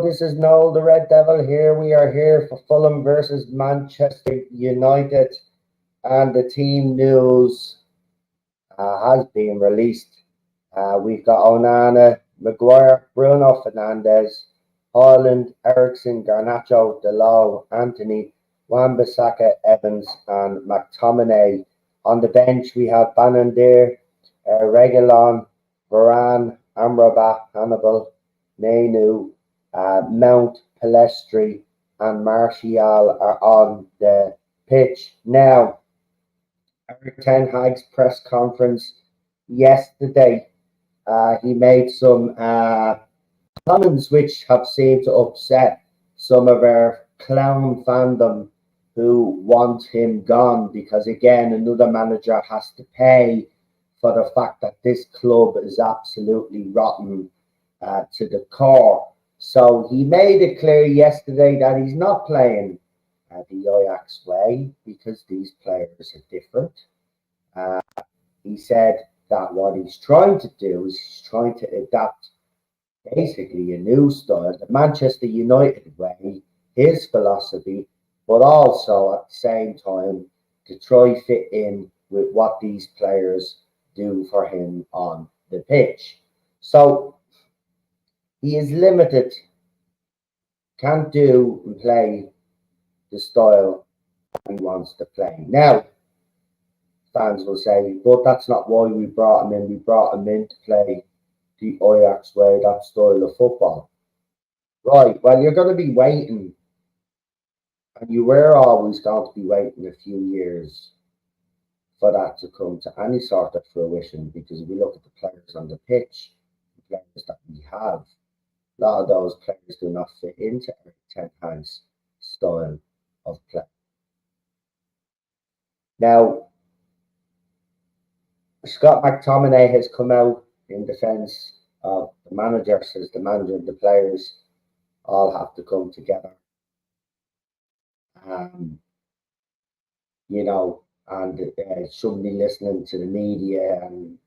this is Noel the Red Devil here. We are here for Fulham versus Manchester United, and the team news has been released. We've got Onana, Maguire, Bruno Fernandes, Haaland, Ericsson, Garnacho, Delao, Anthony, Wan-Bissaka, Evans, and McTominay. On the bench, we have Bandier, Reguilon, Varane, Amrabat, Hannibal, Mainu, Mount, Palestri, and Martial are on the pitch. Now, Eric Ten Hag's press conference yesterday, he made some comments which have seemed to upset some of our clown fandom who want him gone, because again, another manager has to pay for the fact that this club is absolutely rotten to the core. So he made it clear yesterday that he's not playing the Ajax way because these players are different. He said that what he's trying to do is he's trying to adapt basically a new style, the Manchester United way, his philosophy, but also at the same time to try fit in with what these players do for him on the pitch. So he is limited, can't do and play the style he wants to play. Now, fans will say, but that's not why we brought him in. We brought him in to play the Ajax way, that style of football. Right, well, you're going to be waiting, and you were always going to be waiting a few years for that to come to any sort of fruition, because if we look at the players on the pitch, the players that we have, a lot of those players do not fit into Eric Ten Hag's style of play. Now, Scott McTominay has come out in defence of the manager, says the manager and the players all have to come together. You know, and shouldn't be listening to the media and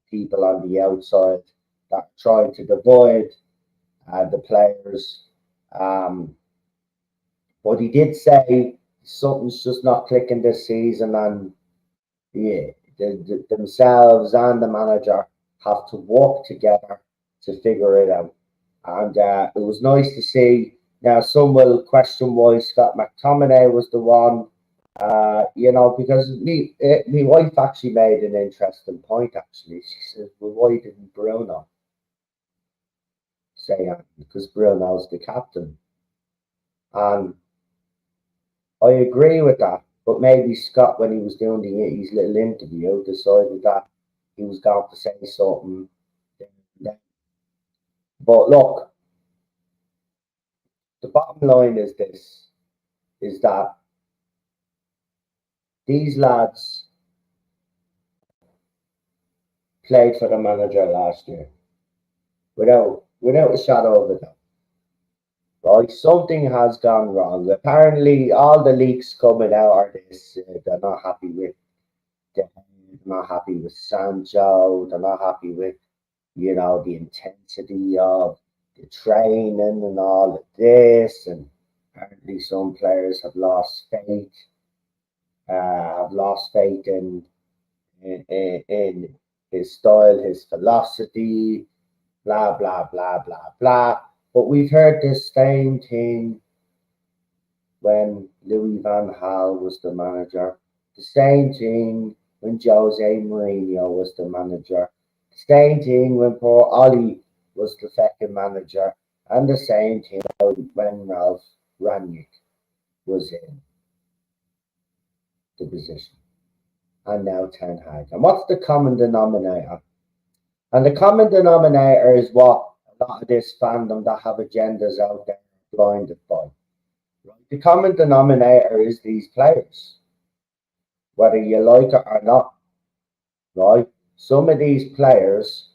people on the outside that are trying to divide the players. But he did say something's just not clicking this season, and yeah, themselves and the manager have to work together to figure it out. And it was nice to see. Now, some will question why Scott McTominay was the one, you know, because me wife actually made an interesting point, actually. She said, well, why didn't Bruno say that? Because Bruno's the captain. And I agree with that. But maybe Scott, when he was doing his little interview, decided that he was going to say something. But look, the bottom line is this, is that these lads played for the manager last year without a shadow of a doubt. Right, something has gone wrong. Apparently, all the leaks coming out are this: they're not happy with they're not happy with Sancho. They're not happy with, you know, the intensity of the training and all of this. And apparently, some players have lost faith. In his style, his philosophy, blah blah blah blah blah. But we've heard this same thing when Louis van Gaal was the manager, the same thing when Jose Mourinho was the manager, the same thing when poor Ollie was the second manager, and the same thing when Ralph Rangnick was in the position. And now Ten Hag. And what's the common denominator? And the common denominator is what a lot of this fandom that have agendas out there are blinded by. Right? The common denominator is these players, whether you like it or not. Right? Some of these players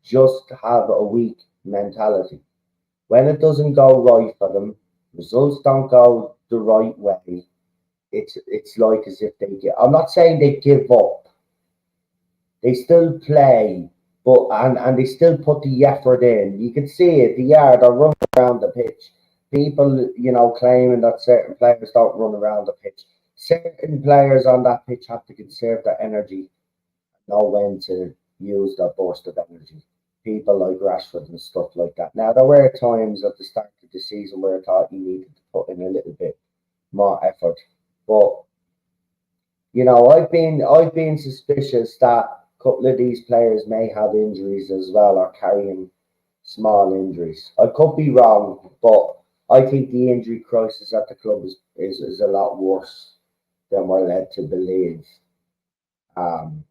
just have a weak mentality. When it doesn't go right for them, results don't go the right way. It's like as if they get. I'm not saying they give up. They still play, but they still put the effort in. You can see it. They're running around the pitch. People, claiming that certain players don't run around the pitch. Certain players on that pitch have to conserve their energy, know when to use that burst of energy. People like Rashford and stuff like that. Now there were times at the start of the season where I thought he needed to put in a little bit more effort, but I've been suspicious that a couple of these players may have injuries as well or carrying small injuries. I could be wrong, but I think the injury crisis at the club is a lot worse than we're led to believe. Um,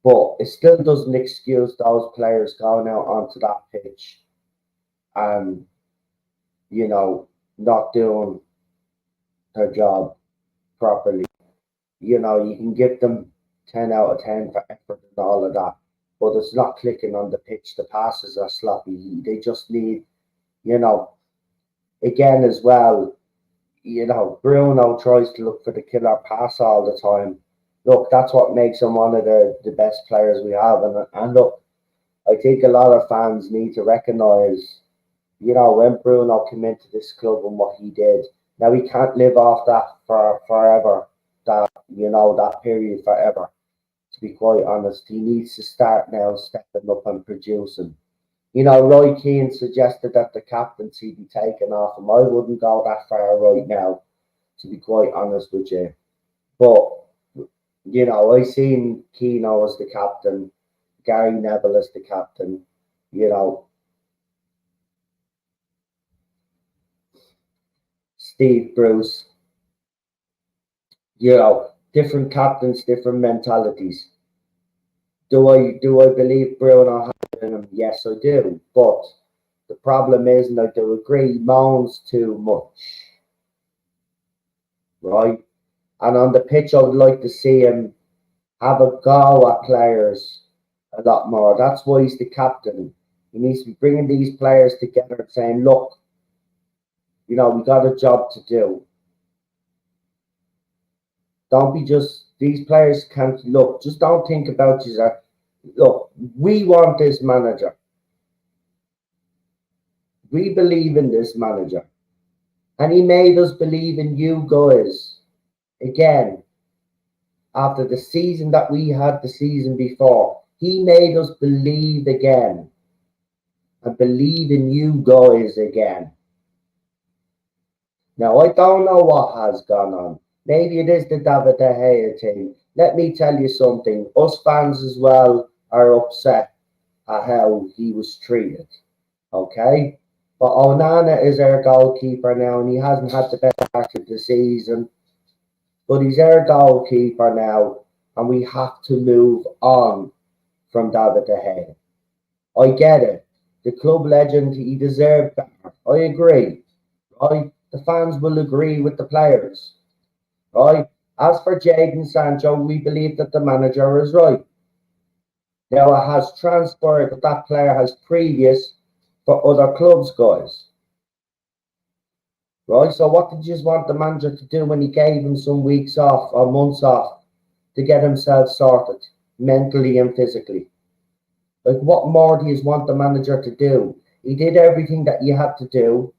but it still doesn't excuse those players going out onto that pitch and, you know, not doing their job properly. You can give them 10 out of 10 for effort and all of that, but it's not clicking on the pitch. The passes are sloppy. They just need, you know, again as well, Bruno tries to look for the killer pass all the time. Look, that's what makes him one of the best players we have. And look, I think a lot of fans need to recognise, when Bruno came into this club and what he did. Now, he can't live off that for forever, that period forever. To be quite honest, he needs to start now stepping up and producing. Roy Keane suggested that the captaincy be taken off him. I wouldn't go that far right now, to be quite honest with you. But, I seen Keano as the captain, Gary Neville as the captain, you know, Steve Bruce, different captains, different mentalities. Do I believe Bruno has it in him? Yes, I do. But the problem is, and I do agree, he moans too much, right? And on the pitch, I would like to see him have a go at players a lot more. That's why he's the captain. He needs to be bringing these players together and saying, look, we got a job to do. Don't be just, these players can't, look, just don't think about you. Look, we want this manager. We believe in this manager. And he made us believe in you guys. Again, after the season that we had the season before, he made us believe again. And believe in you guys again. Now, I don't know what has gone on. Maybe it is the David De Gea thing. Let me tell you something. Us fans as well are upset at how he was treated. Okay? But Onana is our goalkeeper now, and he hasn't had the best start of the season. But he's our goalkeeper now, and we have to move on from David De Gea. I get it. The club legend, he deserved better. I agree. Right? The fans will agree with the players. Right? As for Jadon Sancho, we believe that the manager is right. Now it has transferred that that player has previous for other clubs, guys. Right? So what did you just want the manager to do when he gave him some weeks off or months off to get himself sorted mentally and physically? Like, what more do you want the manager to do? He did everything that you had to do.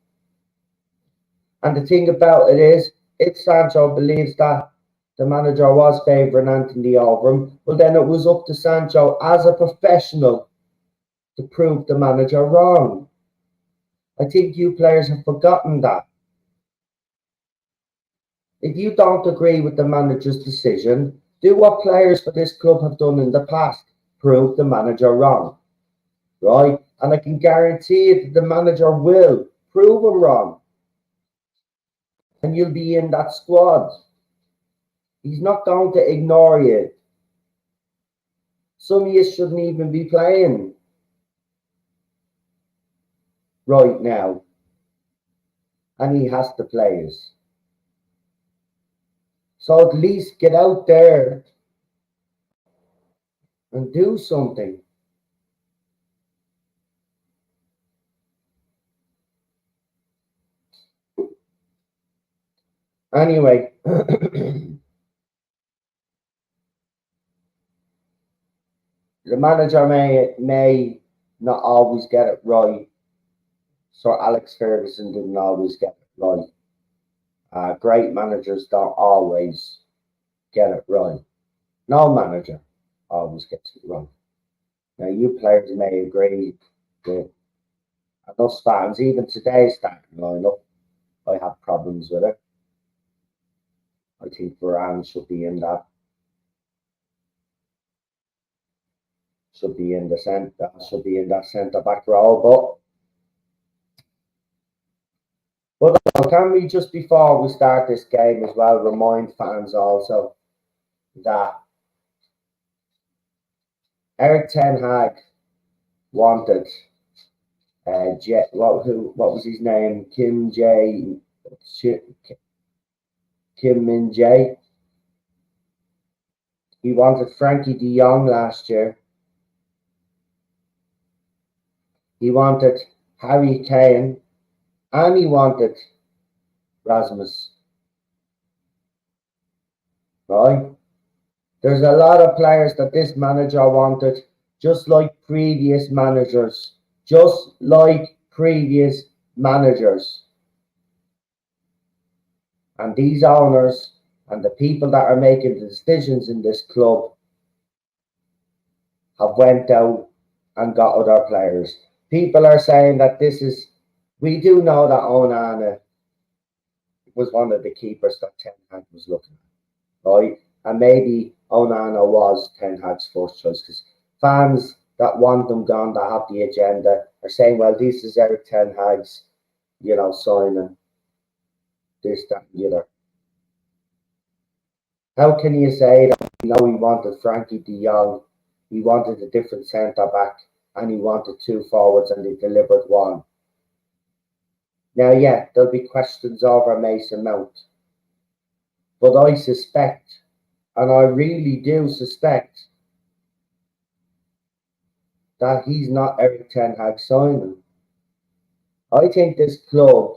And the thing about it is, if Sancho believes that the manager was favouring Anthony over him, well, then it was up to Sancho as a professional to prove the manager wrong. I think you players have forgotten that. If you don't agree with the manager's decision, do what players for this club have done in the past. Prove the manager wrong. Right? And I can guarantee you that the manager will prove him wrong. And you'll be in that squad. He's not going to ignore you. Some of you shouldn't even be playing right now. And he has to play us. So at least get out there and do something. Anyway, the manager may not always get it right. Sir Alex Ferguson didn't always get it right. Great managers don't always get it right. No manager always gets it right. Now, you players may agree that us fans, even today's starting lineup, I have problems with it. I think Varane should be in the centre, should be in that centre back role. But can we just before we start this game as well remind fans also that Eric Ten Hag wanted what was his name? Kim Min Jae. He wanted Frankie De Jong last year. He wanted Harry Kane, and he wanted Rasmus. Right? There's a lot of players that this manager wanted, just like previous managers. Just like previous managers. And these owners and the people that are making the decisions in this club have went out and got other players. People are saying that we do know that Onana was one of the keepers that Ten Hag was looking at, right? And maybe Onana was Ten Hag's first choice because fans that want them gone, that have the agenda, are saying, well, this is Eric Ten Hag's, signing this, that, and the other. How can you say that he wanted Frankie De Jong, he wanted a different centre back, and he wanted two forwards, and they delivered one? Now, yeah, there'll be questions over Mason Mount, but I suspect, and I really do suspect, that he's not Eric Ten Hag signing. I think this club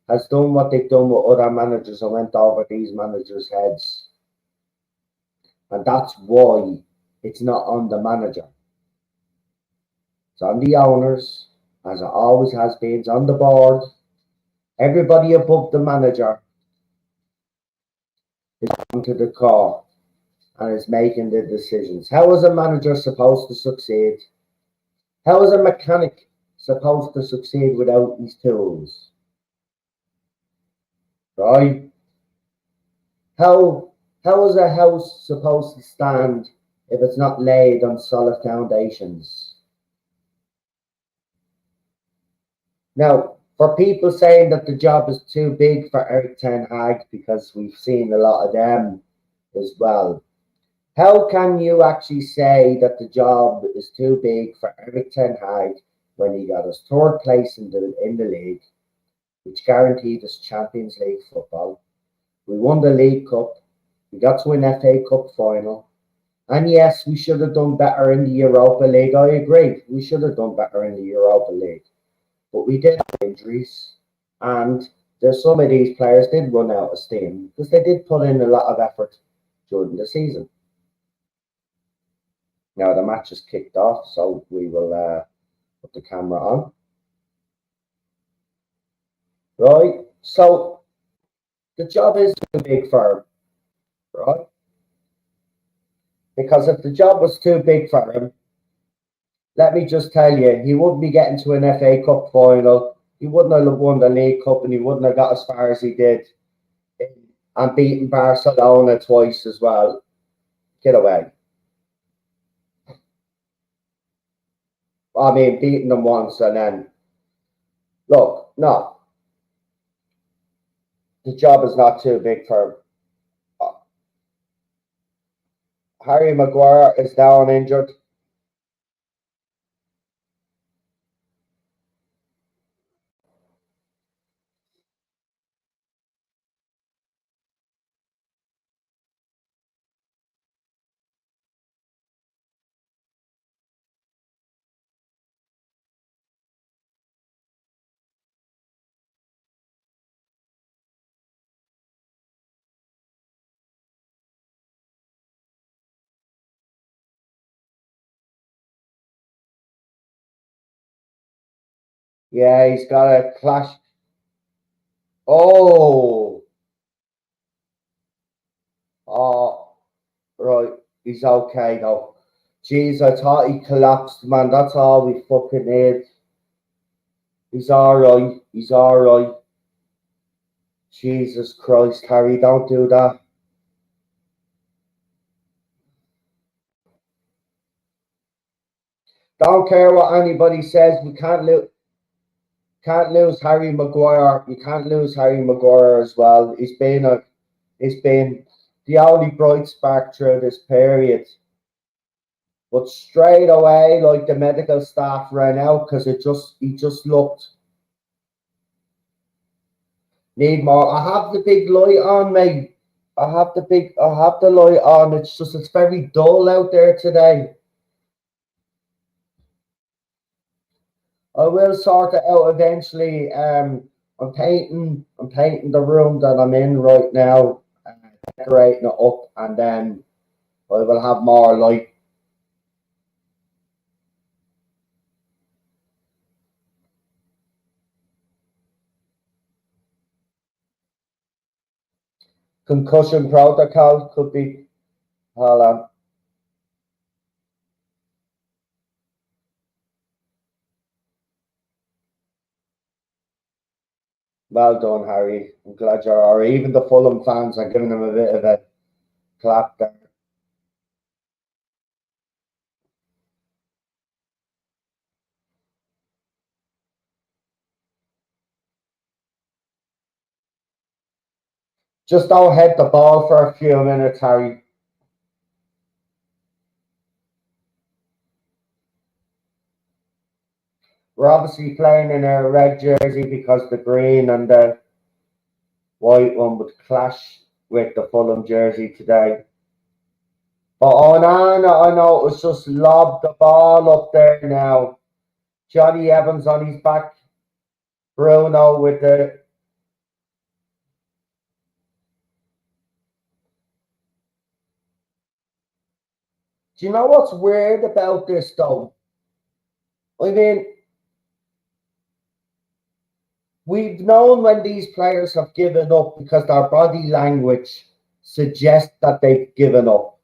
has done what they've done with other managers and went over these managers' heads. And that's why it's not on the manager. It's on the owners, as it always has been. It's on the board. Everybody above the manager is on to the call and is making the decisions. How is a manager supposed to succeed? How is a mechanic supposed to succeed without his tools? Right? How is a house supposed to stand if it's not laid on solid foundations? Now, for people saying that the job is too big for Eric Ten Hag, because we've seen a lot of them as well, how can you actually say that the job is too big for Eric Ten Hag when he got us third place in the league, which guaranteed us Champions League football? We won the League Cup. We got to an FA Cup final. And yes, we should have done better in the Europa League. I agree. We should have done better in the Europa League. But we did have injuries. And there's some of these players did run out of steam because they did put in a lot of effort during the season. Now the match is kicked off, so we will put the camera on. Right. So the job is too big for him. Right? Because if the job was too big for him, let me just tell you, he wouldn't be getting to an FA Cup final. He wouldn't have won the League Cup, and he wouldn't have got as far as he did, and beaten Barcelona twice as well. Get away. I mean, beating them once and then, look, no, the job is not too big for him. Harry Maguire is down injured. Yeah, he's got a clash. Oh, oh, right. He's okay though. Jeez, I thought he collapsed, man. That's all we fucking need. He's all right. He's all right. Jesus Christ, Harry, don't do that. Don't care what anybody says. We can't lose Harry Maguire. You can't lose Harry Maguire as well. He's been the only bright spark through this period. But straight away, like the medical staff ran out because he just looked need more. I have the big light on, mate. I have the light on. It's very dull out there today. I will sort it out eventually. I'm painting the room that I'm in right now, decorating it up, and then I will have more light. Concussion protocol could be. Hold on. Well done, Harry. I'm glad you're all right. Even the Fulham fans are giving him a bit of a clap there. Just don't head the ball for a few minutes, Harry. We're obviously playing in a red jersey because the green and the white one would clash with the Fulham jersey today. But I know it was just lobbed the ball up there now. Johnny Evans on his back. Bruno with the. Do you know what's weird about this though? I mean, we've known when these players have given up because their body language suggests that they've given up.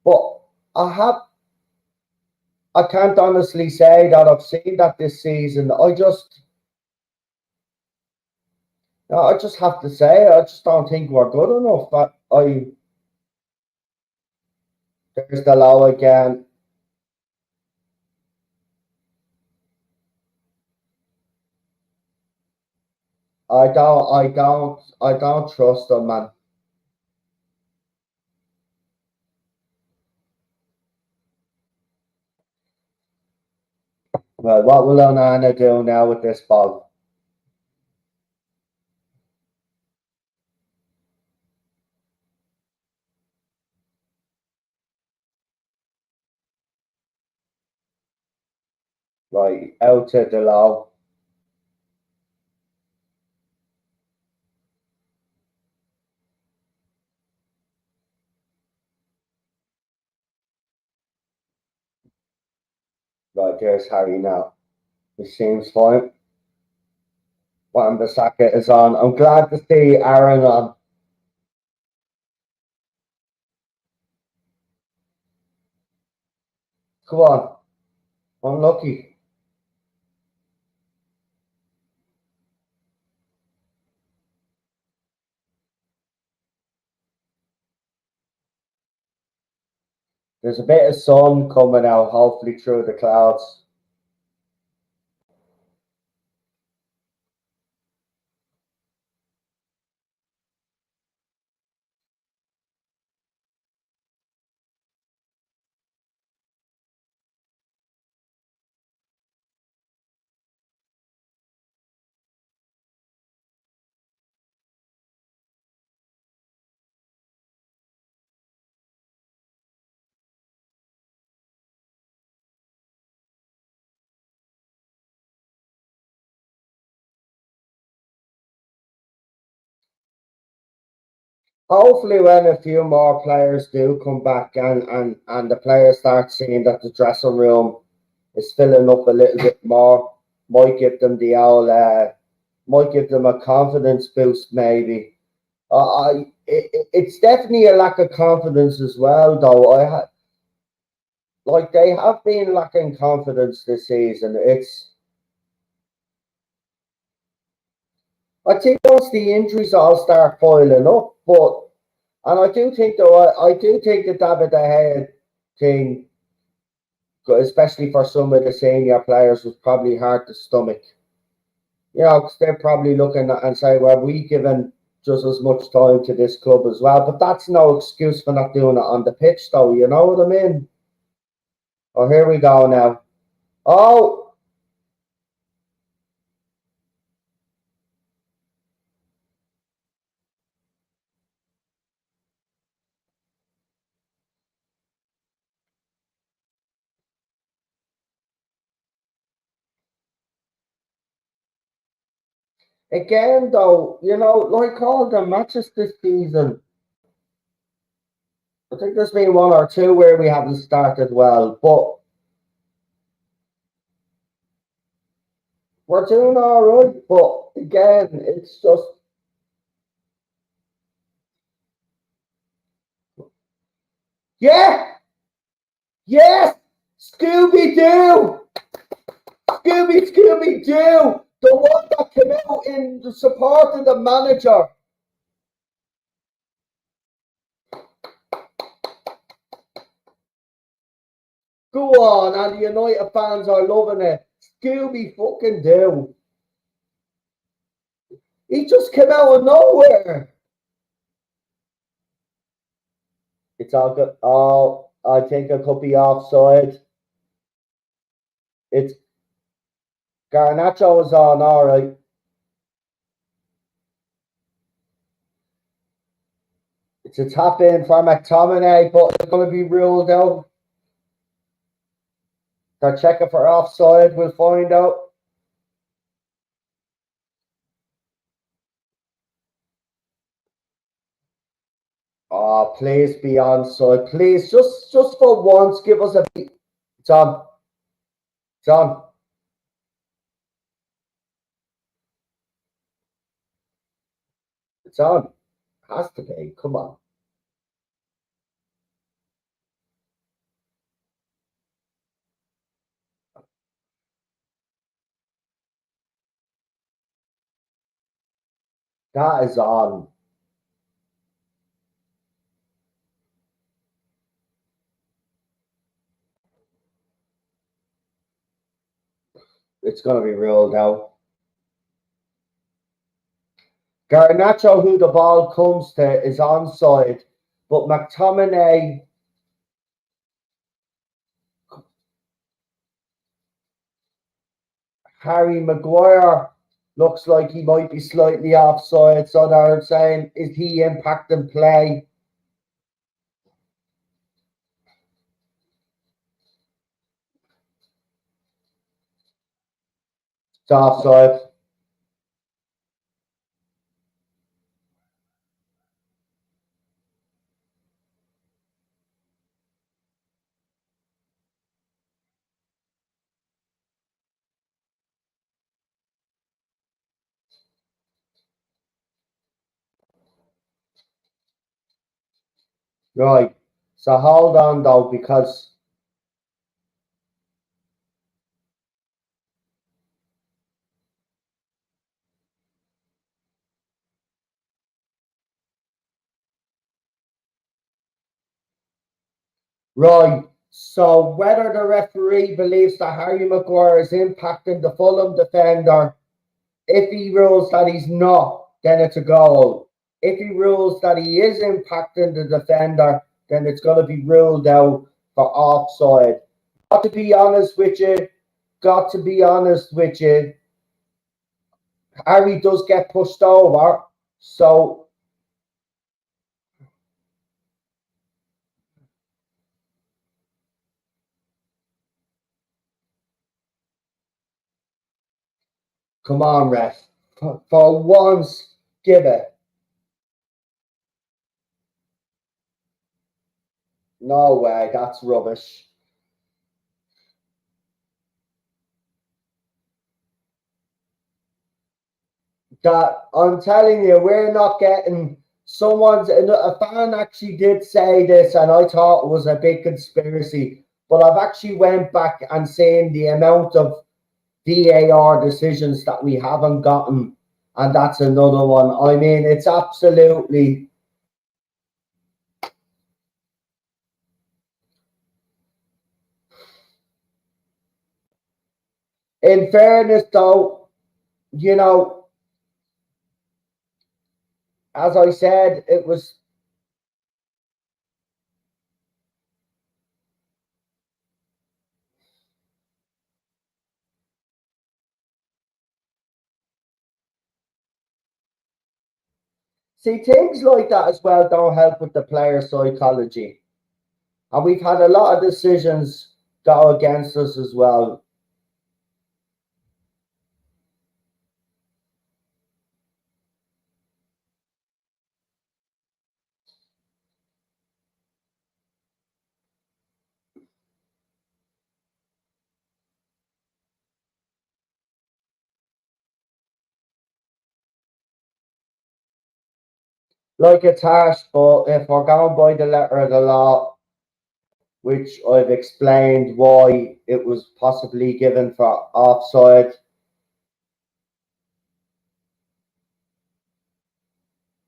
But I have I can't honestly say that I've seen that this season. I just have to say I just don't think we're good enough. There's the low again. I don't trust them, man. Well, what will Onana do now with this ball? Right, out to the low. Right, there's Harry now. He seems fine. Wan-Bissaka is on. I'm glad to see Aaron on. Come on, unlucky. There's a bit of sun coming out, hopefully through the clouds. Hopefully, when a few more players do come back and the players start seeing that the dressing room is filling up a little bit more, might give them the old, might give them a confidence boost, maybe. It's definitely a lack of confidence as well, though. Like they have been lacking confidence this season. I think once the injuries all start piling up, and I do think though I do think the David De Gea thing, especially for some of the senior players, was probably hard to stomach. You know, because they're probably looking at and say, well, we given just as much time to this club as well. But that's no excuse for not doing it on the pitch, though. You know what I mean? Oh, here we go now. Oh, again, though, you know, like all the matches this season, I think there's been one or two where we haven't started well, but we're doing all right. But again, it's just, yeah, yes, Scooby Doo, Scooby Doo, the one that came out in the support of the manager. Go on, and the United fans are loving it. Scooby fucking Doo. He just came out of nowhere. It's all good. Oh, I think it could be offside. It's Garnacho is on, all right. It's a tap in for McTominay, but it's going to be ruled out. They're checking for offside. We'll find out. Oh, please be onside. Please, just for once, give us a beat. It's on. It's on. It's on. Has to be. Come on. That is on. It's going to be ruled out. Garnacho, who the ball comes to, is onside, but McTominay, Harry Maguire looks like he might be slightly offside. So they're saying, is he impacting play? It's offside. Right. So hold on though, because right. So whether the referee believes that Harry Maguire is impacting the Fulham defender, if he rules that he's not, then it's a goal. If he rules that he is impacting the defender, then it's going to be ruled out for offside. Got to be honest with you. Got to be honest with you. Harry does get pushed over. So come on, ref. For once, give it. No way. That's rubbish. that I'm telling you, we're not getting someone's a fan actually did say this, and I thought it was a big conspiracy. But I've actually went back and seen the amount of VAR decisions that we haven't gotten, and that's another one. I mean, it's absolutely. In fairness, though, you know, as I said, it was. See, things like that as well don't help with the player psychology. And we've had a lot of decisions go against us as well. Like it's harsh, but if we're going by the letter of the law, which I've explained why it was possibly given for offside,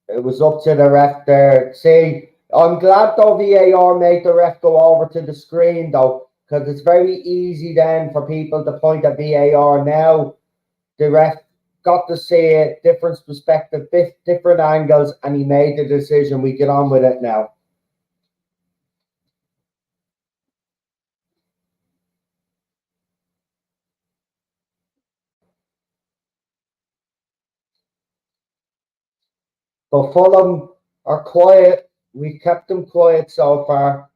it was up to the ref there. See, I'm glad though VAR made the ref go over to the screen though, because it's very easy then for people to point at VAR now. The ref got to see it, different perspective, different angles, and he made the decision. We get on with it now. But Fulham are quiet. We kept them quiet so far.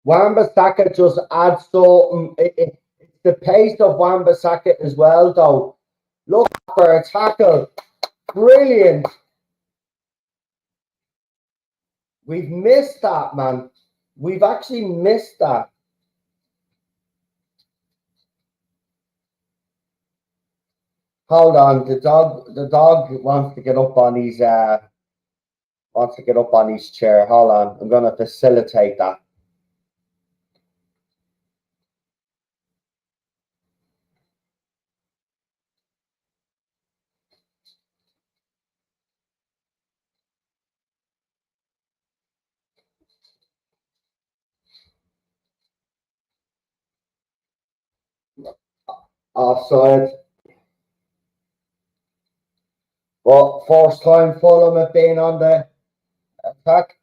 Wan-Bissaka just adds something. It's the pace of Wan-Bissaka as well, though. Look for a tackle. Brilliant. We've missed that, man. We've actually missed that. Hold on. The dog wants to get up on his chair. Hold on. I'm gonna facilitate that. Offside. But first time Fulham have been on the attack.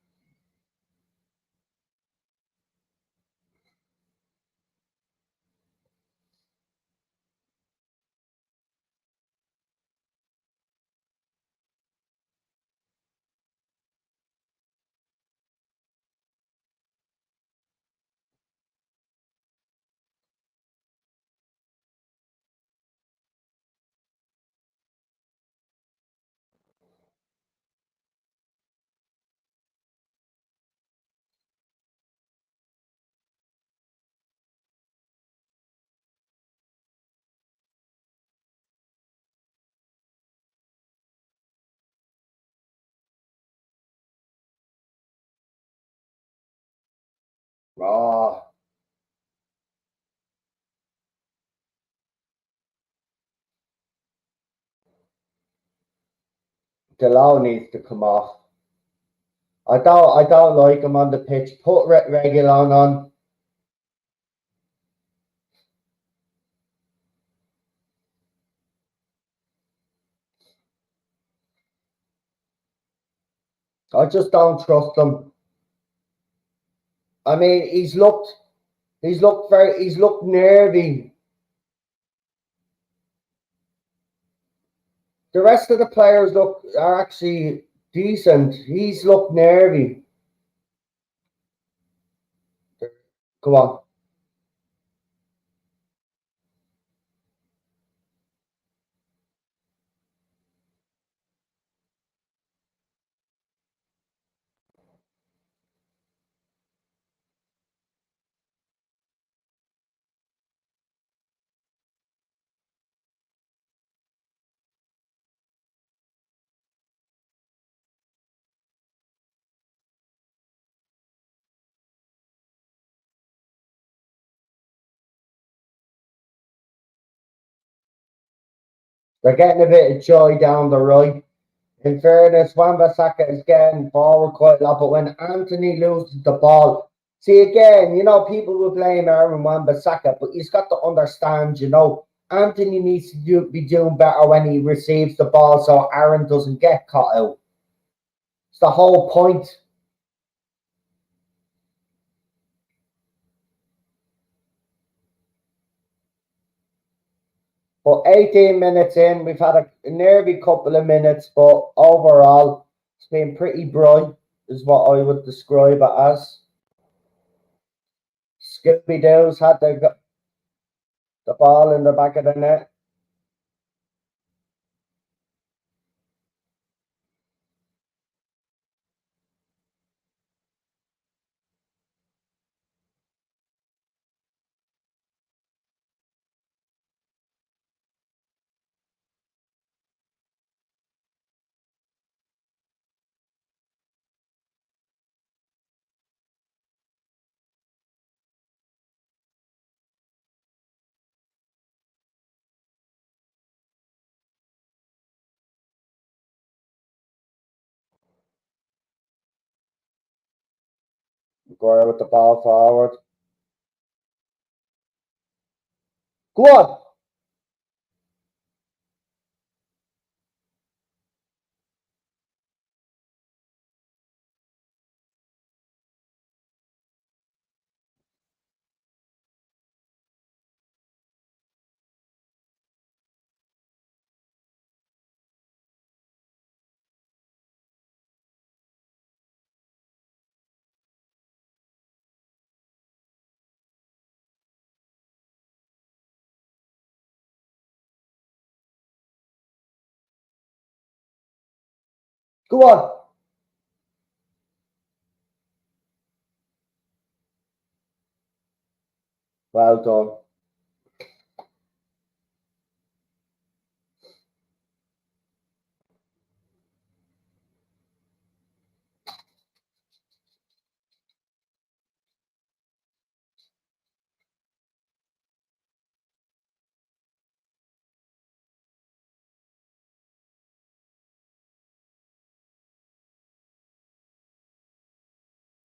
Oh, Delo needs to come off. I don't like him on the pitch. Put Regulon on. I just don't trust him. I mean, he's looked nervy. The rest of the players are actually decent. He's looked nervy. Come on. They're getting a bit of joy down the right. In fairness, Wan-Bissaka is getting forward quite a lot, but when Anthony loses the ball, see again, people will blame Aaron Wan-Bissaka, but he's got to understand, Anthony needs to be doing better when he receives the ball so Aaron doesn't get caught out. It's the whole point. But 18 minutes in, we've had a nervy couple of minutes, but overall, it's been pretty bright, is what I would describe it as. Scooby Doo's had the ball in the back of the net. Go with the ball forward. Go on. Go on. Well done.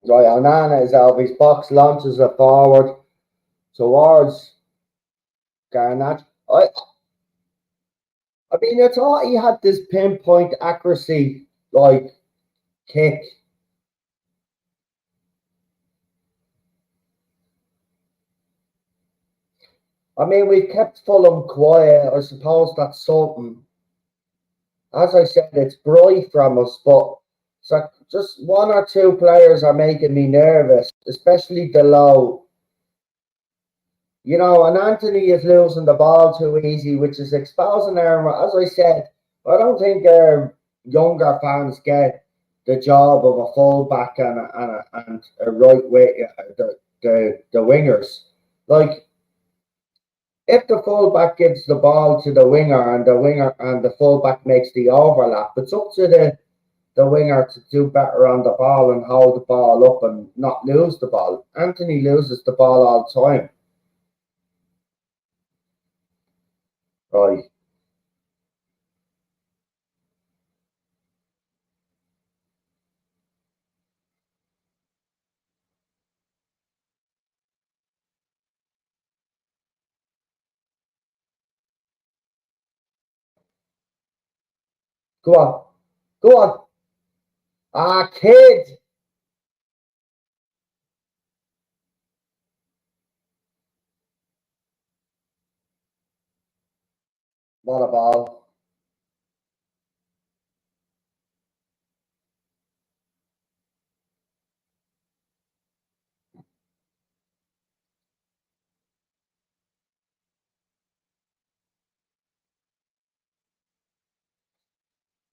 Right, Onana is out of his box, launches it forward towards Garnacho. I mean, I thought he had this pinpoint accuracy, like, kick. I mean, we kept Fulham quiet. I suppose that's something. As I said, it's bright from us, but it's like just one or two players are making me nervous, especially Delo. And Anthony is losing the ball too easy, which is exposing Aaron. As I said, I don't think our younger fans get the job of a fullback and a right way, the wingers. Like, if the fullback gives the ball to the winger and the fullback makes the overlap, it's up to the winger to do better on the ball and hold the ball up and not lose the ball. Anthony loses the ball all the time. Right. Go on. Go on. Ah, kid. What a ball.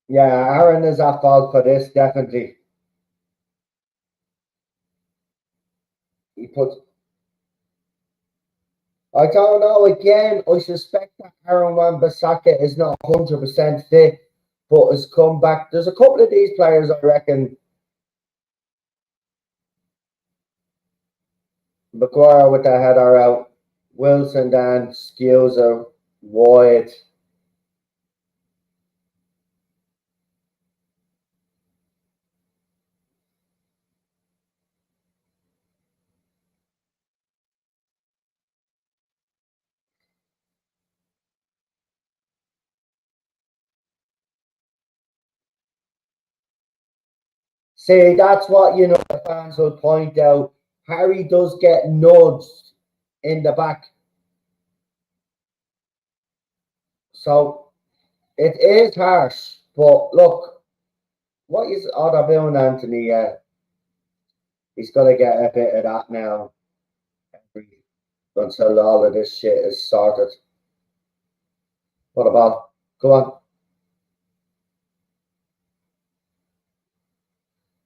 Yeah, Aaron is at fault for this, definitely. He puts. I don't know. Again, I suspect that Aaron Wan-Bissaka is not 100% fit, but has come back. There's a couple of these players, I reckon. McGuire with the header out. Wilson then skews a wide. See, that's what the fans will point out. Harry does get nudged in the back, so it is harsh. But look, what is other doing, Anthony? He's got to get a bit of that now until all of this shit is sorted. What about? Go on.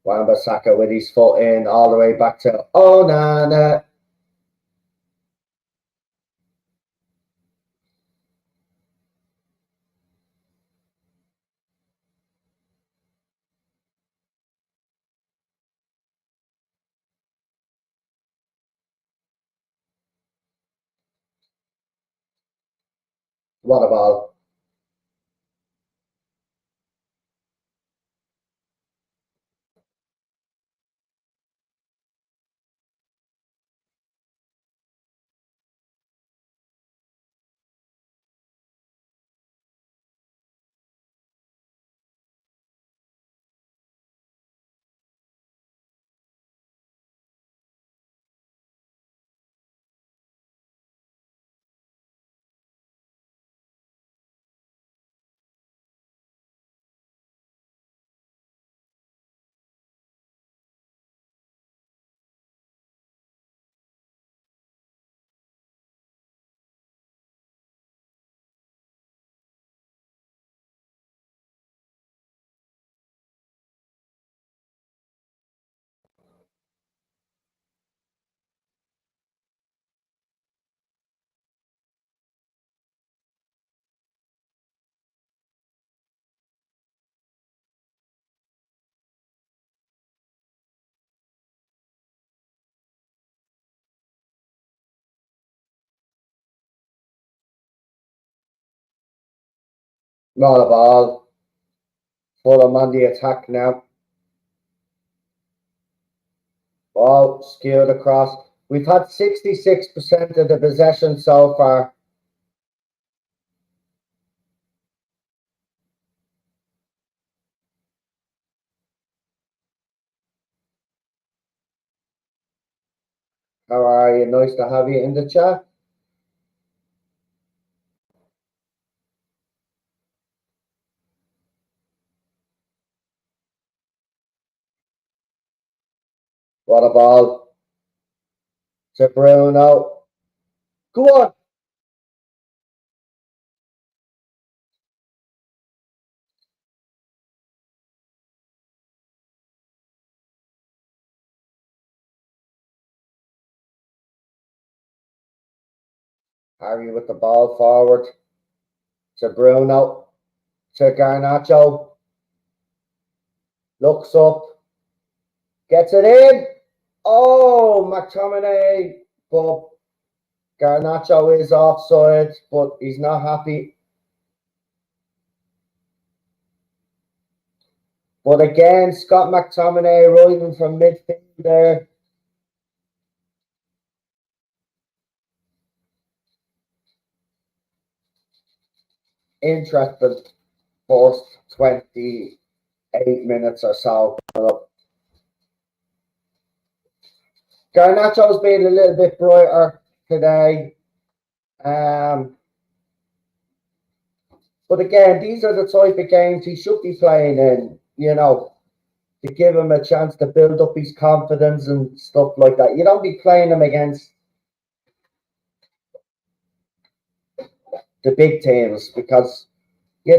Wan-Bissaka with his foot in all the way back to Onana. What a ball. Not a ball. Fulham on the attack now. Ball skewed across. We've had 66% of the possession so far. How are you? Nice to have you in the chat. What a ball. To Bruno. Go on. Harry with the ball forward. To Bruno. To Garnacho. Looks up, gets it in. Oh, McTominay, but Garnacho is offside, but he's not happy. But again, Scott McTominay arriving from midfield there. Interesting first 28 minutes or so. Garnacho's been a little bit brighter today. But again, these are the type of games he should be playing in, to give him a chance to build up his confidence and stuff like that. You don't be playing him against the big teams because, he's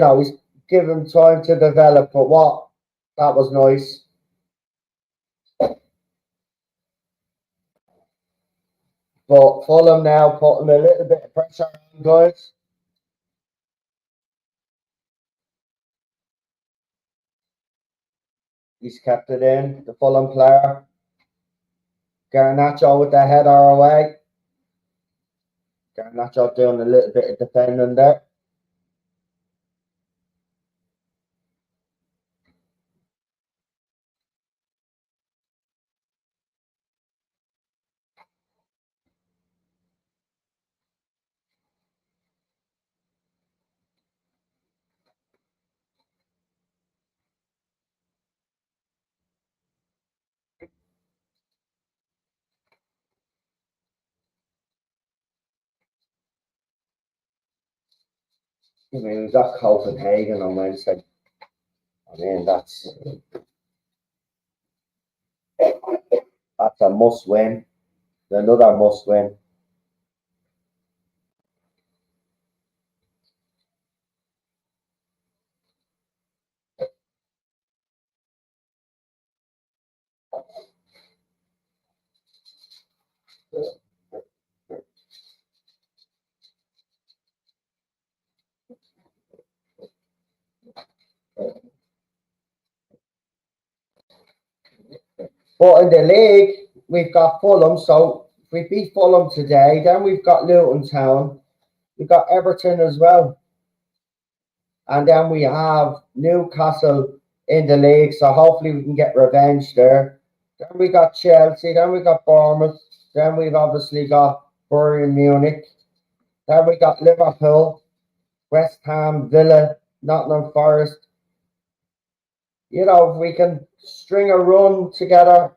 given time to develop. But that was nice. But Fulham now putting a little bit of pressure on, guys. He's kept it in, the Fulham player. Garnacho with the header away. Garnacho doing a little bit of defending there. I mean, we've got Copenhagen on Wednesday. I mean, that's a must win. Another must win. But in the league, we've got Fulham. So if we beat Fulham today, then we've got Luton Town. We've got Everton as well. And then we have Newcastle in the league. So hopefully we can get revenge there. Then we got Chelsea. Then we got Bournemouth. Then we've obviously got Bayern Munich. Then we got Liverpool, West Ham, Villa, Nottingham Forest. If we can string a run together,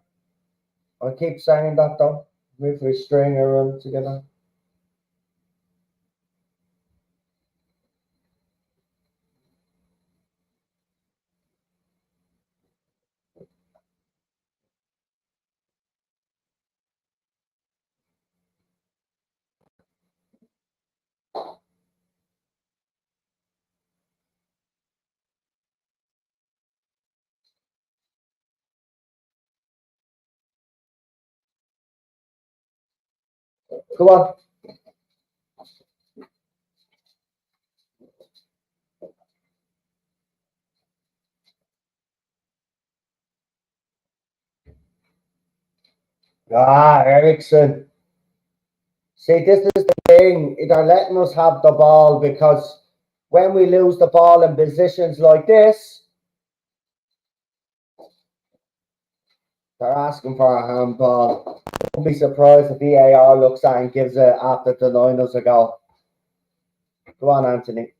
I keep saying that though, if we string a run together. Come on. Ericsson. See, this is the thing. They're letting us have the ball because when we lose the ball in positions like this, they're asking for a handball. Don't be surprised if VAR looks at and gives it after denying us a goal. Go on, Anthony.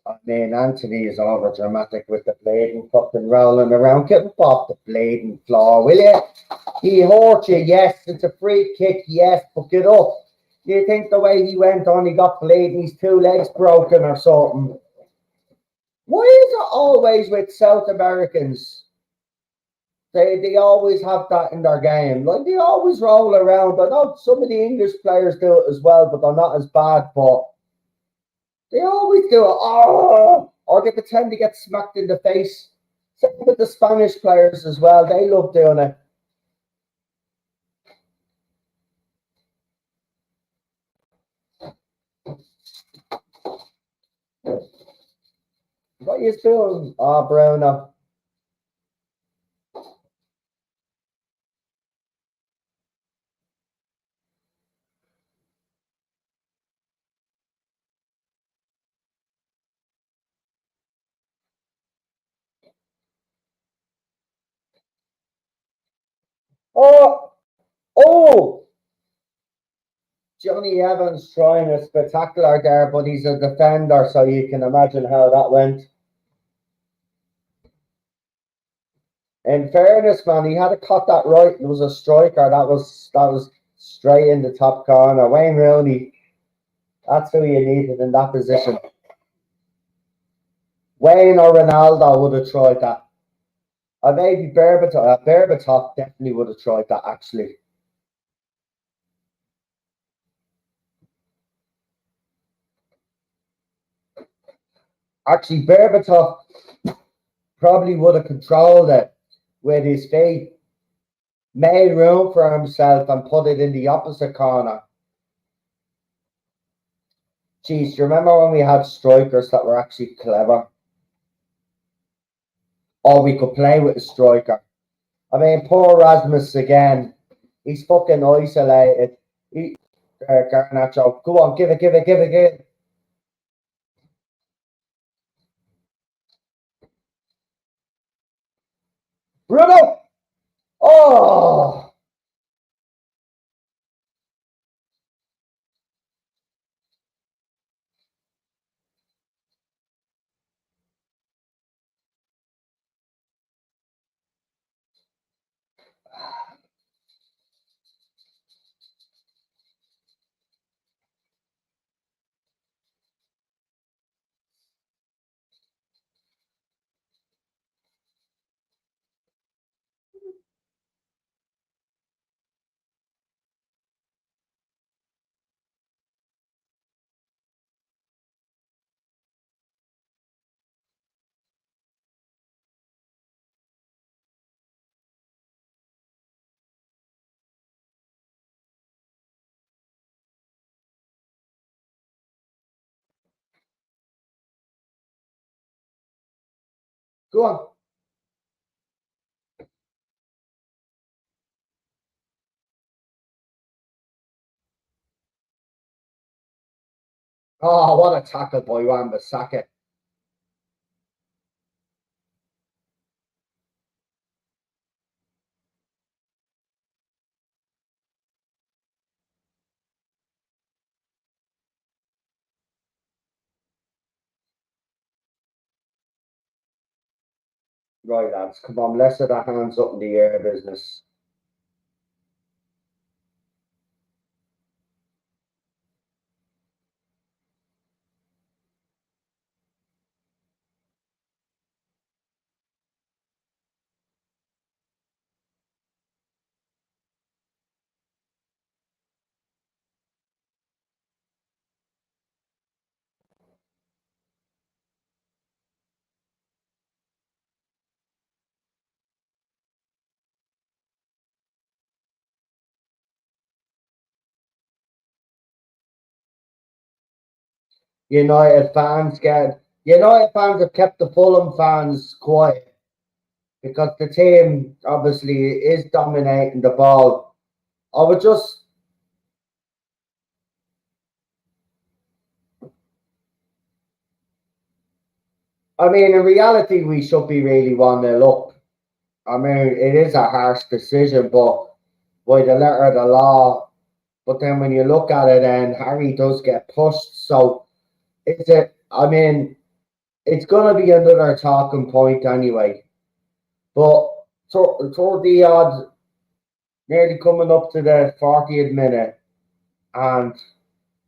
I mean, Anthony is over dramatic with the blade and fucking rolling around. Get up off the blade and floor, will you? He hurt you, yes. It's a free kick, yes, but get up. Do you think the way he went on, he got blade and his two legs broken or something? Why is it always with South Americans? They always have that in their game. Like, they always roll around. I know some of the English players do it as well, but they're not as bad. But they always do it. Oh, or they pretend to get smacked in the face. Same with the Spanish players as well. They love doing it. What are you doing, Bruno? Oh, oh! Johnny Evans trying a spectacular there, but he's a defender, so you can imagine how that went. In fairness, man, he had to cut that right. It was a striker. That was straight in the top corner. Wayne Rooney, that's who you needed in that position. Wayne or Ronaldo would have tried that. Or maybe Berbatov definitely would have tried that, actually. Actually, Berbatov probably would have controlled it with his feet, made room for himself, and put it in the opposite corner. Jeez, do you remember when we had strikers that were actually clever? Or we could play with a striker. I mean, poor Rasmus again. He's fucking isolated. Garnacho, go on, give it. Bruno! Oh! Go on. Oh, what a tackle by Wan-Bissaka. Right, lads, come on, let's have our hands up in the air business. United fans have kept the Fulham fans quiet because the team obviously is dominating the ball. I would just, I mean, in reality, we should be really 1-0 up. I mean, it is a harsh decision, but by the letter of the law. But then when you look at it, then Harry does get pushed. So it's a, I mean, it's going to be another talking point anyway. But toward the odds, nearly coming up to the 40th minute, and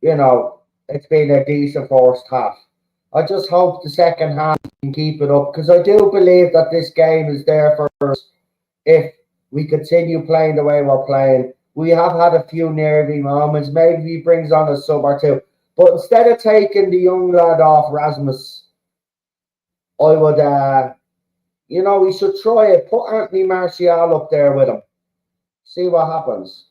it's been a decent first half. I just hope the second half can keep it up because I do believe that this game is there for us if we continue playing the way we're playing. We have had a few nervy moments. Maybe he brings on a sub or two. But instead of taking the young lad off, Rasmus, I would, we should try it. Put Anthony Martial up there with him. See what happens.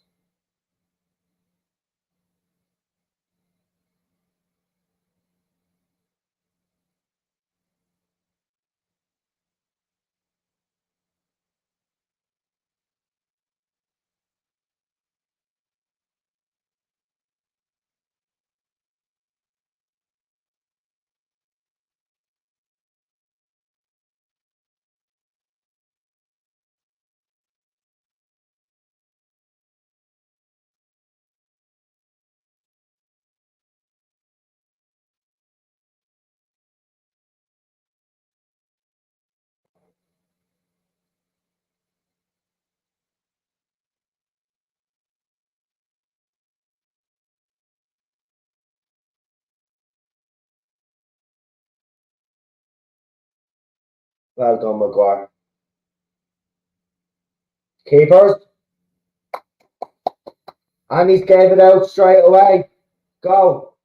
Well done, Maguire. Keepers. And he's gave it out straight away. Go.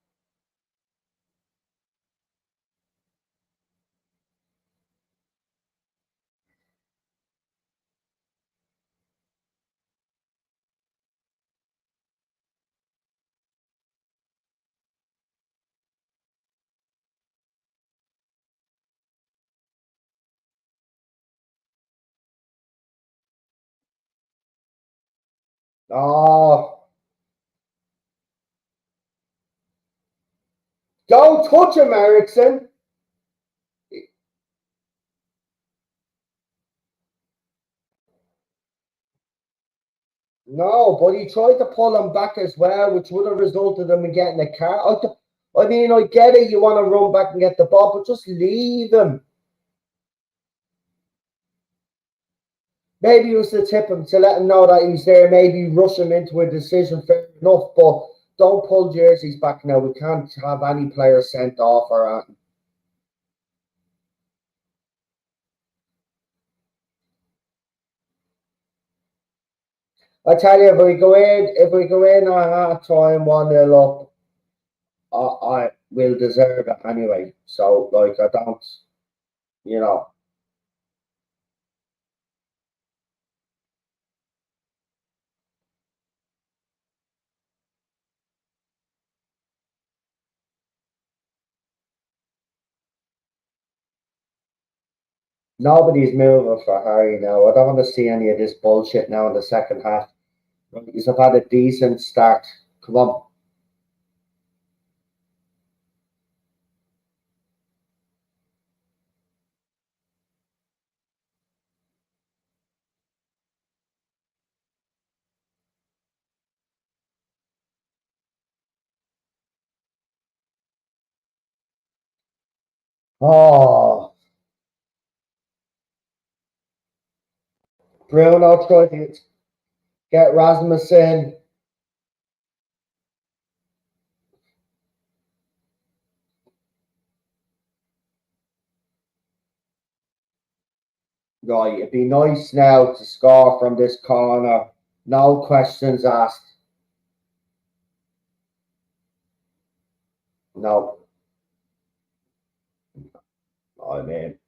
Oh, don't touch him, Ericsson. No, but he tried to pull him back as well, which would have resulted in him getting a car. I mean, I get it. You want to run back and get the ball, but just leave him. Maybe it was to tip him to let him know that he's there. Maybe rush him into a decision. Fair enough, but don't pull jerseys back now. We can't have any player sent off or anything. I tell you, if we go in on half time 1-0 up, I will deserve it anyway. So like I don't, you know, nobody's moving for Harry now. I don't want to see any of this bullshit now in the second half. He's have had a decent start. Come on. Oh, Bruno tried to get Rasmussen. Right, it'd be nice now to score from this corner. No questions asked. No, I mean,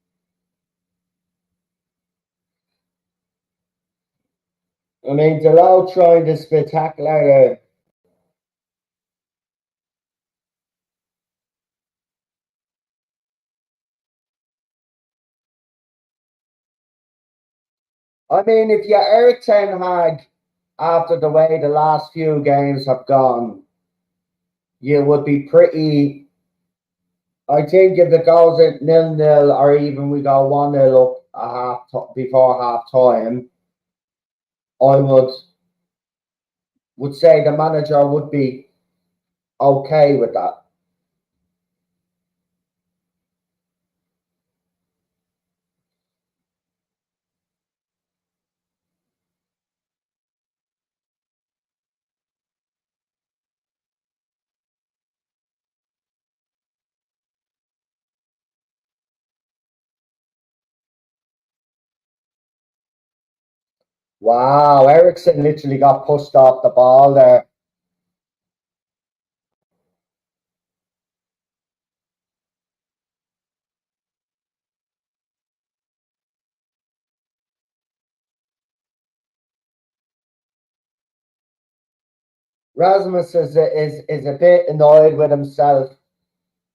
Delow trying to spectacular. I mean, if you're Eric Ten Hag after the way the last few games have gone, you would be pretty. I think if it goes at 0-0 or even we go 1-0 up before half time, I would say the manager would be okay with that. Wow, Ericsson literally got pushed off the ball there. Rasmus is a bit annoyed with himself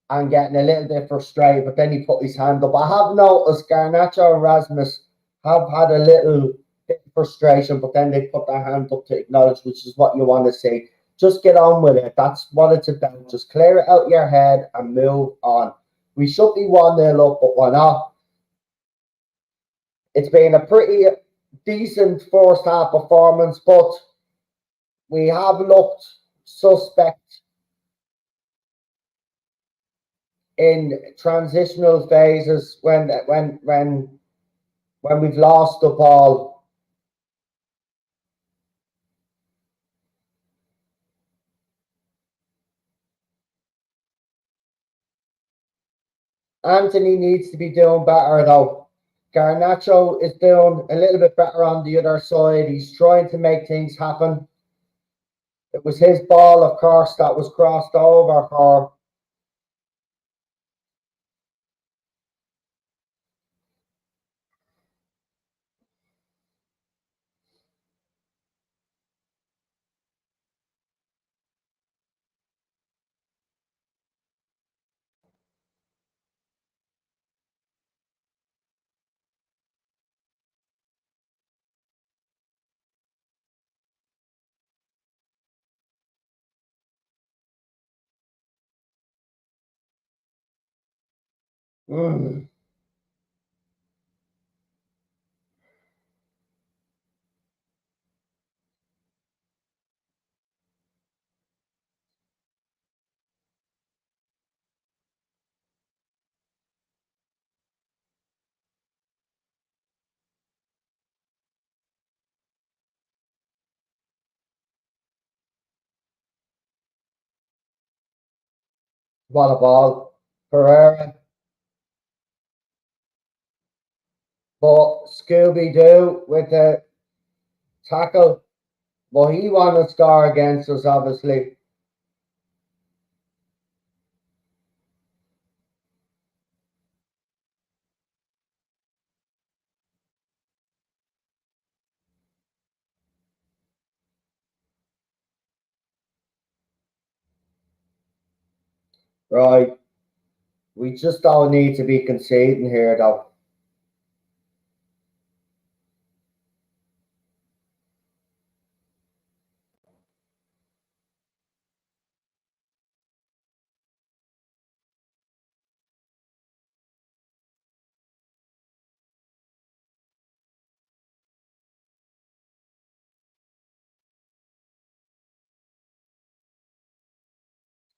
and getting a little bit frustrated, but then he put his hand up. I have noticed Garnacho and Rasmus have had a little bit of frustration, but then they put their hand up to acknowledge, which is what you want to see. Just get on with it. That's what it's about. Just clear it out your head and move on. We should be 1-0 up, but we're not. It's been a pretty decent first half performance, but we have looked suspect in transitional phases when we've lost the ball. Anthony needs to be doing better though. Garnacho is doing a little bit better on the other side. He's trying to make things happen. It was his ball, of course, that was crossed over for. Mm, what a ball. Pereira. But Scooby Doo with the tackle. Well, he wanted to score against us, obviously. Right. We just don't need to be conceding here, though.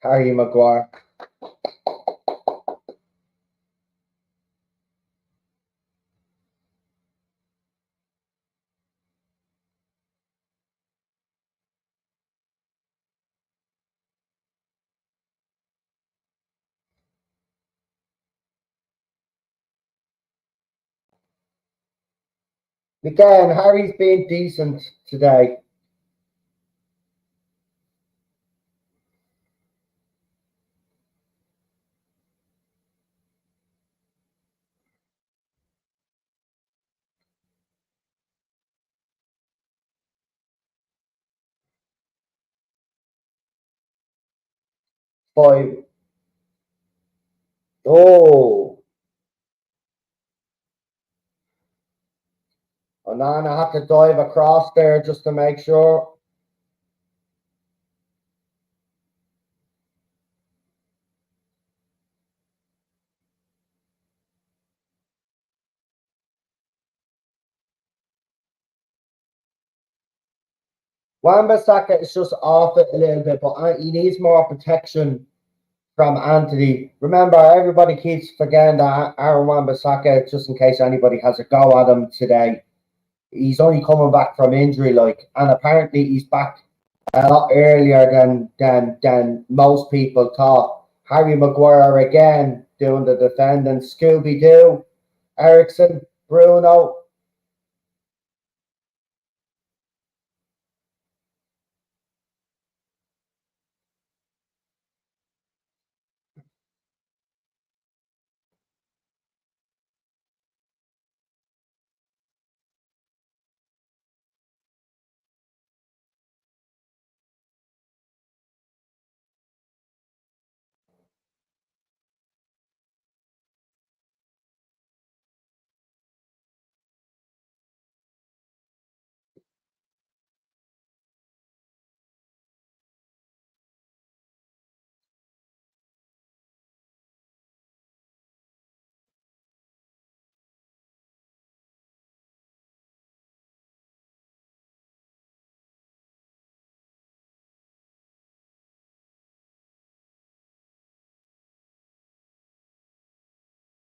Harry Maguire. Again, Harry's been decent today. 5. Oh, Onana had to dive across there just to make sure. Wan-Bissaka is just off it a little bit, but he needs more protection from Anthony. Remember, everybody keeps forgetting that Aaron Wan-Bissaka, just in case anybody has a go at him today, he's only coming back from injury, like, and apparently he's back a lot earlier than most people thought. Harry Maguire again doing the defending. Scooby Doo, Ericsson, Bruno.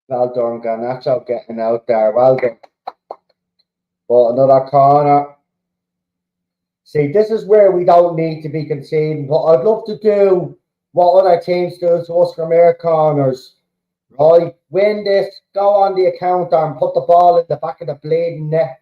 Well done, Garnacho, getting out there. Well done. But another corner. See, this is where we don't need to be conceding, but I'd love to do what other teams do to us from air corners. Right? Win this, go on the counter and put the ball in the back of the bleeding net.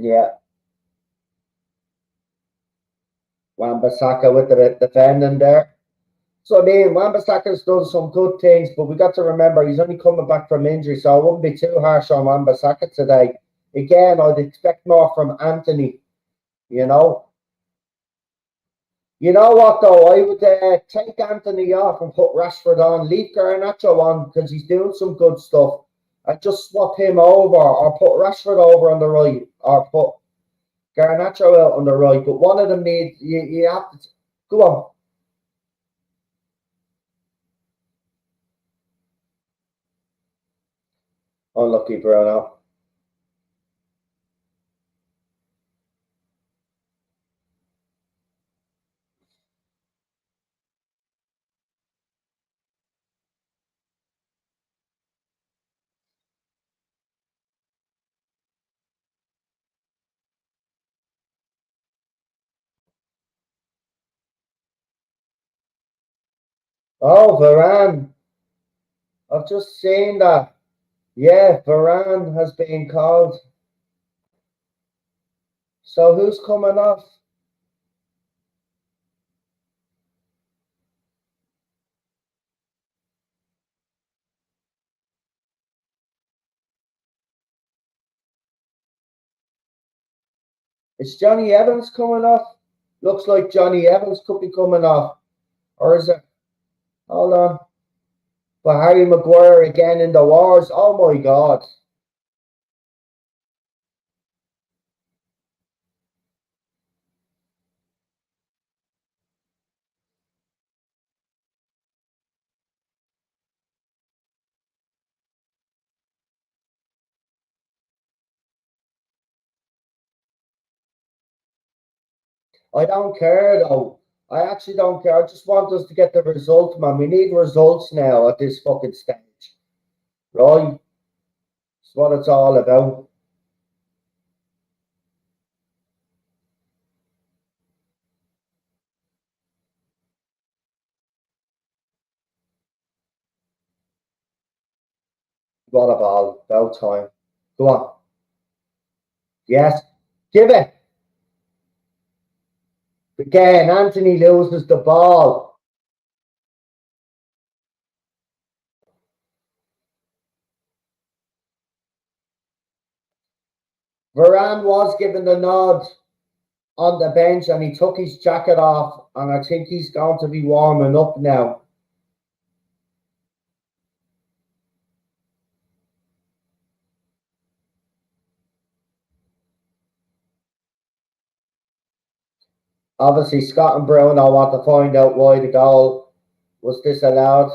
Yeah. Wan-Bissaka with the defending there. So I mean, Wan-Bissaka's done some good things, but we got to remember he's only coming back from injury, so I wouldn't be too harsh on Wan-Bissaka today. Again, I'd expect more from Anthony. You know, you know what though? I would take Anthony off and put Rashford on, leave Garnacho on because he's doing some good stuff. I just swap him over, or put Rashford over on the right, or put Garnacho out on the right. But one of them needs you have to go on. Unlucky Bruno. Oh, Varane. I've just seen that. Yeah, Varane has been called. So who's coming off? Is Johnny Evans coming off? Looks like Johnny Evans could be coming off. Or is it? Hold on. But Harry Maguire again in the wars. Oh my God. I don't care though. I actually don't care. I just want us to get the result, man. We need results now at this fucking stage. Right? That's what it's all about. What a ball. About time. Go on. Yes. Give it. Again, Anthony loses the ball. Varane was given the nod on the bench and he took his jacket off, and I think he's going to be warming up now. Obviously, Scott and Bruno want to find out why the goal was disallowed.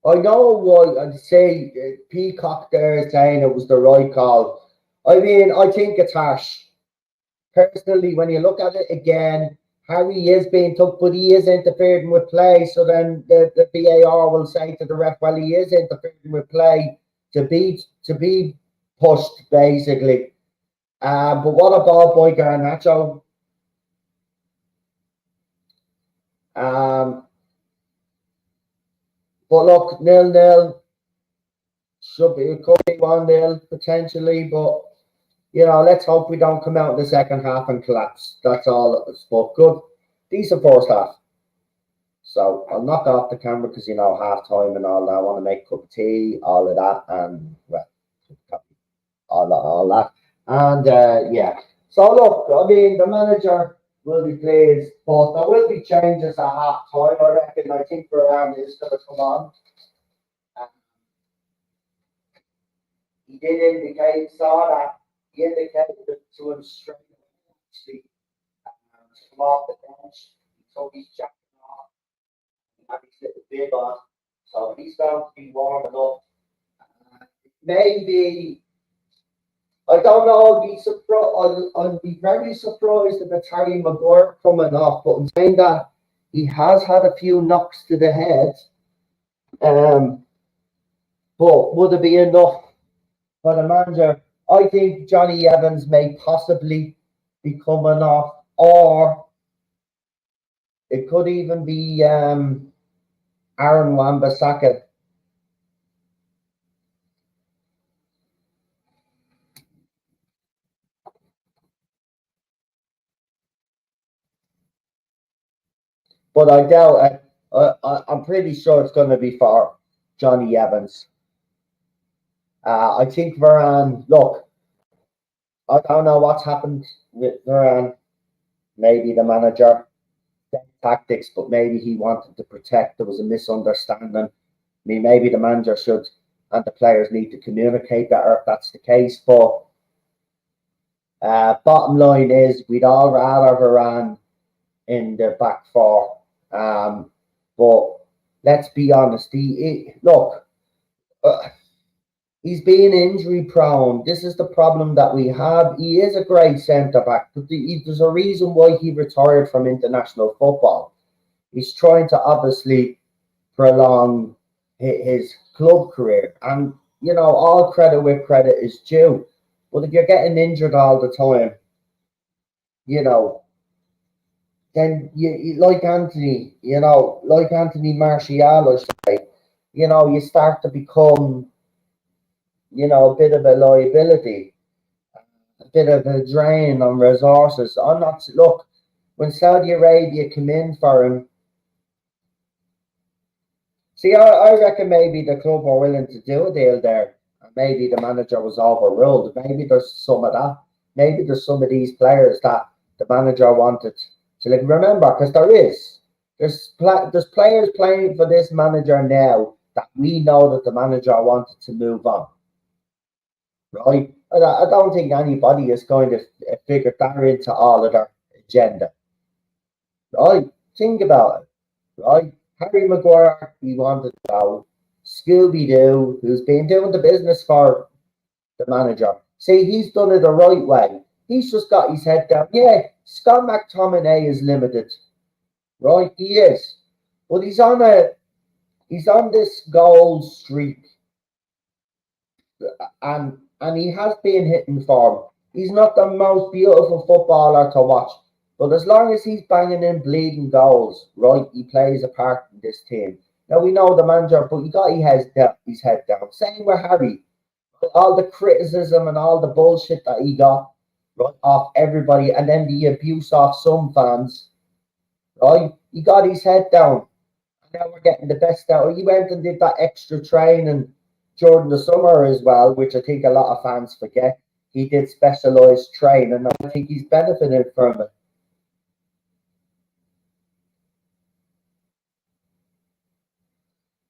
I know why I'd say Peacock there is saying it was the right call. I mean, I think it's harsh. Personally, when you look at it again, Harry is being took, but he is interfering with play. So then the VAR will say to the ref, well, he is interfering with play to be pushed, basically. But what about boy Garnacho? Um, but look, 0-0 should be it could be 1-0 potentially, but let's hope we don't come out in the second half and collapse. That's all it was. But good, decent first half. So I'll knock off the camera because half time and all that. I want to make a cup of tea, all of that, and well, all that. And yeah. So look, I mean, the manager will be pleased, but there will be changes at half time. I reckon. I think Varane is going to come on. he did indicate, saw that, he indicated to him straight away, actually, to come off the bench. He took his jacket off, he had his little bib on, so he's going to be warming up. Maybe, I don't know, I'll be very surprised if it's Harry Maguire coming off, but I'm saying that he has had a few knocks to the head. But would it be enough for the manager? I think Johnny Evans may possibly be coming off, or it could even be Aaron Wan-Bissaka. But I doubt it. I'm pretty sure it's going to be for Johnny Evans. I think Varane, look, I don't know what's happened with Varane. Maybe the manager tactics, but maybe he wanted to protect. There was a misunderstanding. I mean, maybe the manager should and the players need to communicate better if that's the case. But bottom line is, we'd all rather Varane in the back four. But let's be honest. Look, he's being injury prone. This is the problem that we have. He is a great centre back, but there's a reason why he retired from international football. He's trying to obviously prolong his club career, and all credit where credit is due. But if you're getting injured all the time, then you like Anthony Martial, or say, you start to become, a bit of a liability, a bit of a drain on resources. I'm not look when Saudi Arabia come in for him. See, I reckon maybe the club were willing to do a deal there, and maybe the manager was overruled. Maybe there's some of that. Maybe there's some of these players that the manager wanted to remember, because there's players playing for this manager now that we know that the manager wanted to move on. Right? I don't think anybody is going to figure that into all of their agenda. Right? Think about it. Right? Harry Maguire, he wanted to go. Scooby Doo, who's been doing the business for the manager. See, he's done it the right way. He's just got his head down. Yeah, Scott McTominay is limited. Right? He is. But he's on this gold streak. And he has been hitting form. He's not the most beautiful footballer to watch. But as long as he's banging in bleeding goals, right, he plays a part in this team. Now, we know the manager, but he got his head down. Same with Harry. All the criticism and all the bullshit that he got, right, off everybody, and then the abuse off some fans, right? He got his head down. And now we're getting the best out. He went and did that extra training during the summer as well, which I think a lot of fans forget. He did specialised training, and I think he's benefited from it.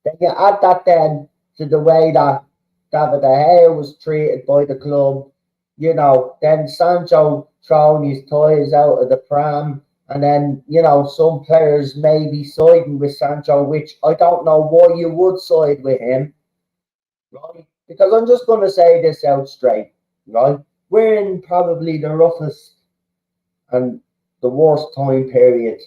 Then you add that then to the way that David De Gea was treated by the club, then Sancho throwing his toys out of the pram, and then, some players may be siding with Sancho, which I don't know why you would side with him, right? Because I'm just going to say this out straight, right? We're in probably the roughest and the worst time period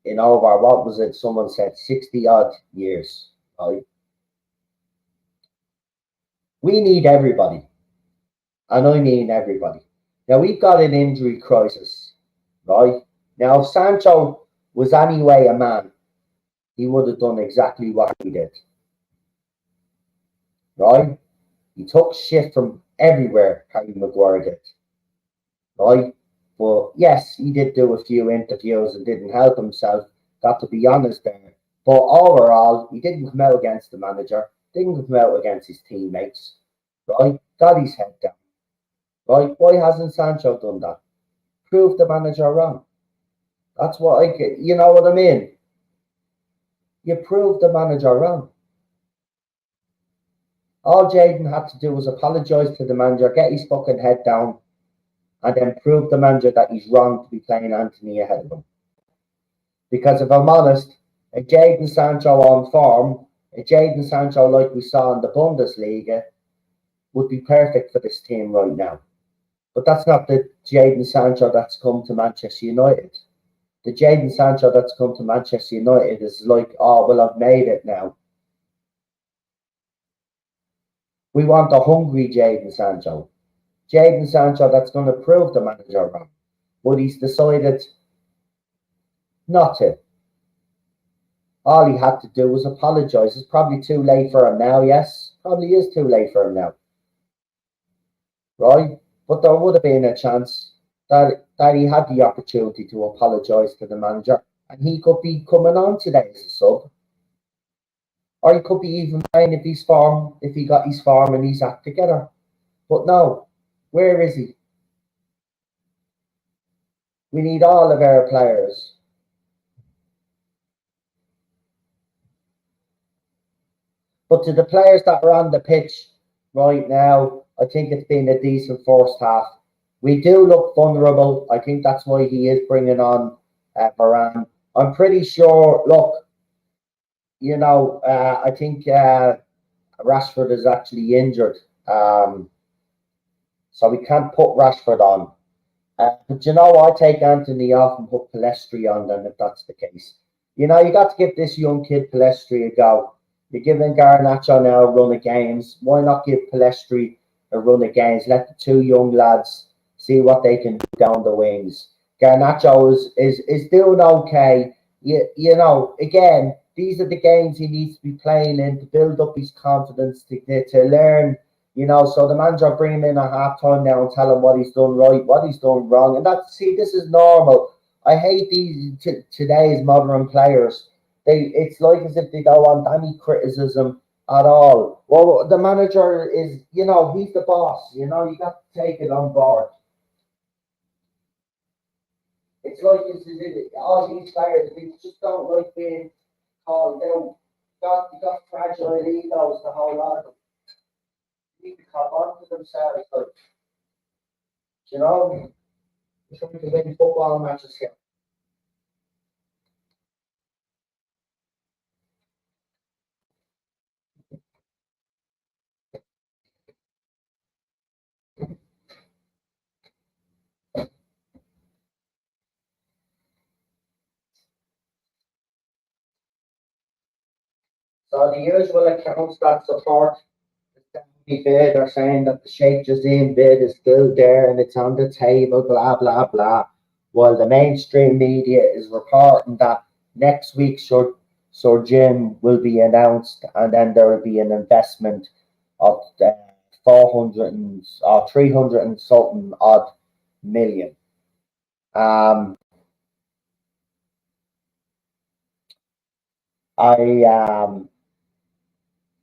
in over, what was it? Someone said 60 odd years, right? We need everybody. And I mean everybody. Now, we've got an injury crisis, right? Now, if Sancho was anyway a man, he would have done exactly what he did, right? He took shit from everywhere, Harry Maguire did, right? But yes, he did do a few interviews and didn't help himself, got to be honest there. But overall, he didn't come out against the manager, didn't come out against his teammates, right? Got his head down, right? Why hasn't Sancho done that? Prove the manager wrong. That's what I get. You know what I mean? You prove the manager wrong. All Jaden had to do was apologise to the manager, get his fucking head down, and then prove the manager that he's wrong to be playing Anthony ahead of him. Because if I'm honest, a Jaden Sancho on form, a Jaden Sancho like we saw in the Bundesliga, would be perfect for this team right now. But that's not the Jaden Sancho that's come to Manchester United. The Jaden Sancho that's come to Manchester United is like, oh, well, I've made it now. We want a hungry Jaden Sancho. Jaden Sancho that's going to prove the manager wrong. But he's decided not to. All he had to do was apologise. It's probably too late for him now, yes. Probably is too late for him now. Right? But there would have been a chance that he had the opportunity to apologise to the manager and he could be coming on today as a sub. Or he could be even playing if he got his form and his act together. But no, where is he? We need all of our players. But to the players that are on the pitch right now, I think it's been a decent first half. We do look vulnerable. I think that's why he is bringing on Varane. I'm pretty sure, look, I think Rashford is actually injured. So we can't put Rashford on. But I take Anthony off and put Palestri on then if that's the case. You got to give this young kid Palestri a go. You're giving Garnacho now a run of games. Why not give Palestri a run of games? Let the two young lads see what they can do down the wings. Garnacho is doing okay. Again, these are the games he needs to be playing in to build up his confidence, to learn. So the manager bring him in at half time now and tell him what he's done right, what he's done wrong. And this is normal. I hate these today's modern players. It's like as if they don't want any criticism at all. Well, the manager is, he's the boss. You got to take it on board. It's like all these players, they just don't like being called out. You got fragile egos, the whole lot of them. Need to cop on to themselves, like, we're trying to win football matches here. So the usual accounts that support the bid are saying that the Sheikh Jazim bid is still there and it's on the table, blah blah blah. While the mainstream media is reporting that next week Sir Jim will be announced, and then there will be an investment of 400 or 300 and something odd million. I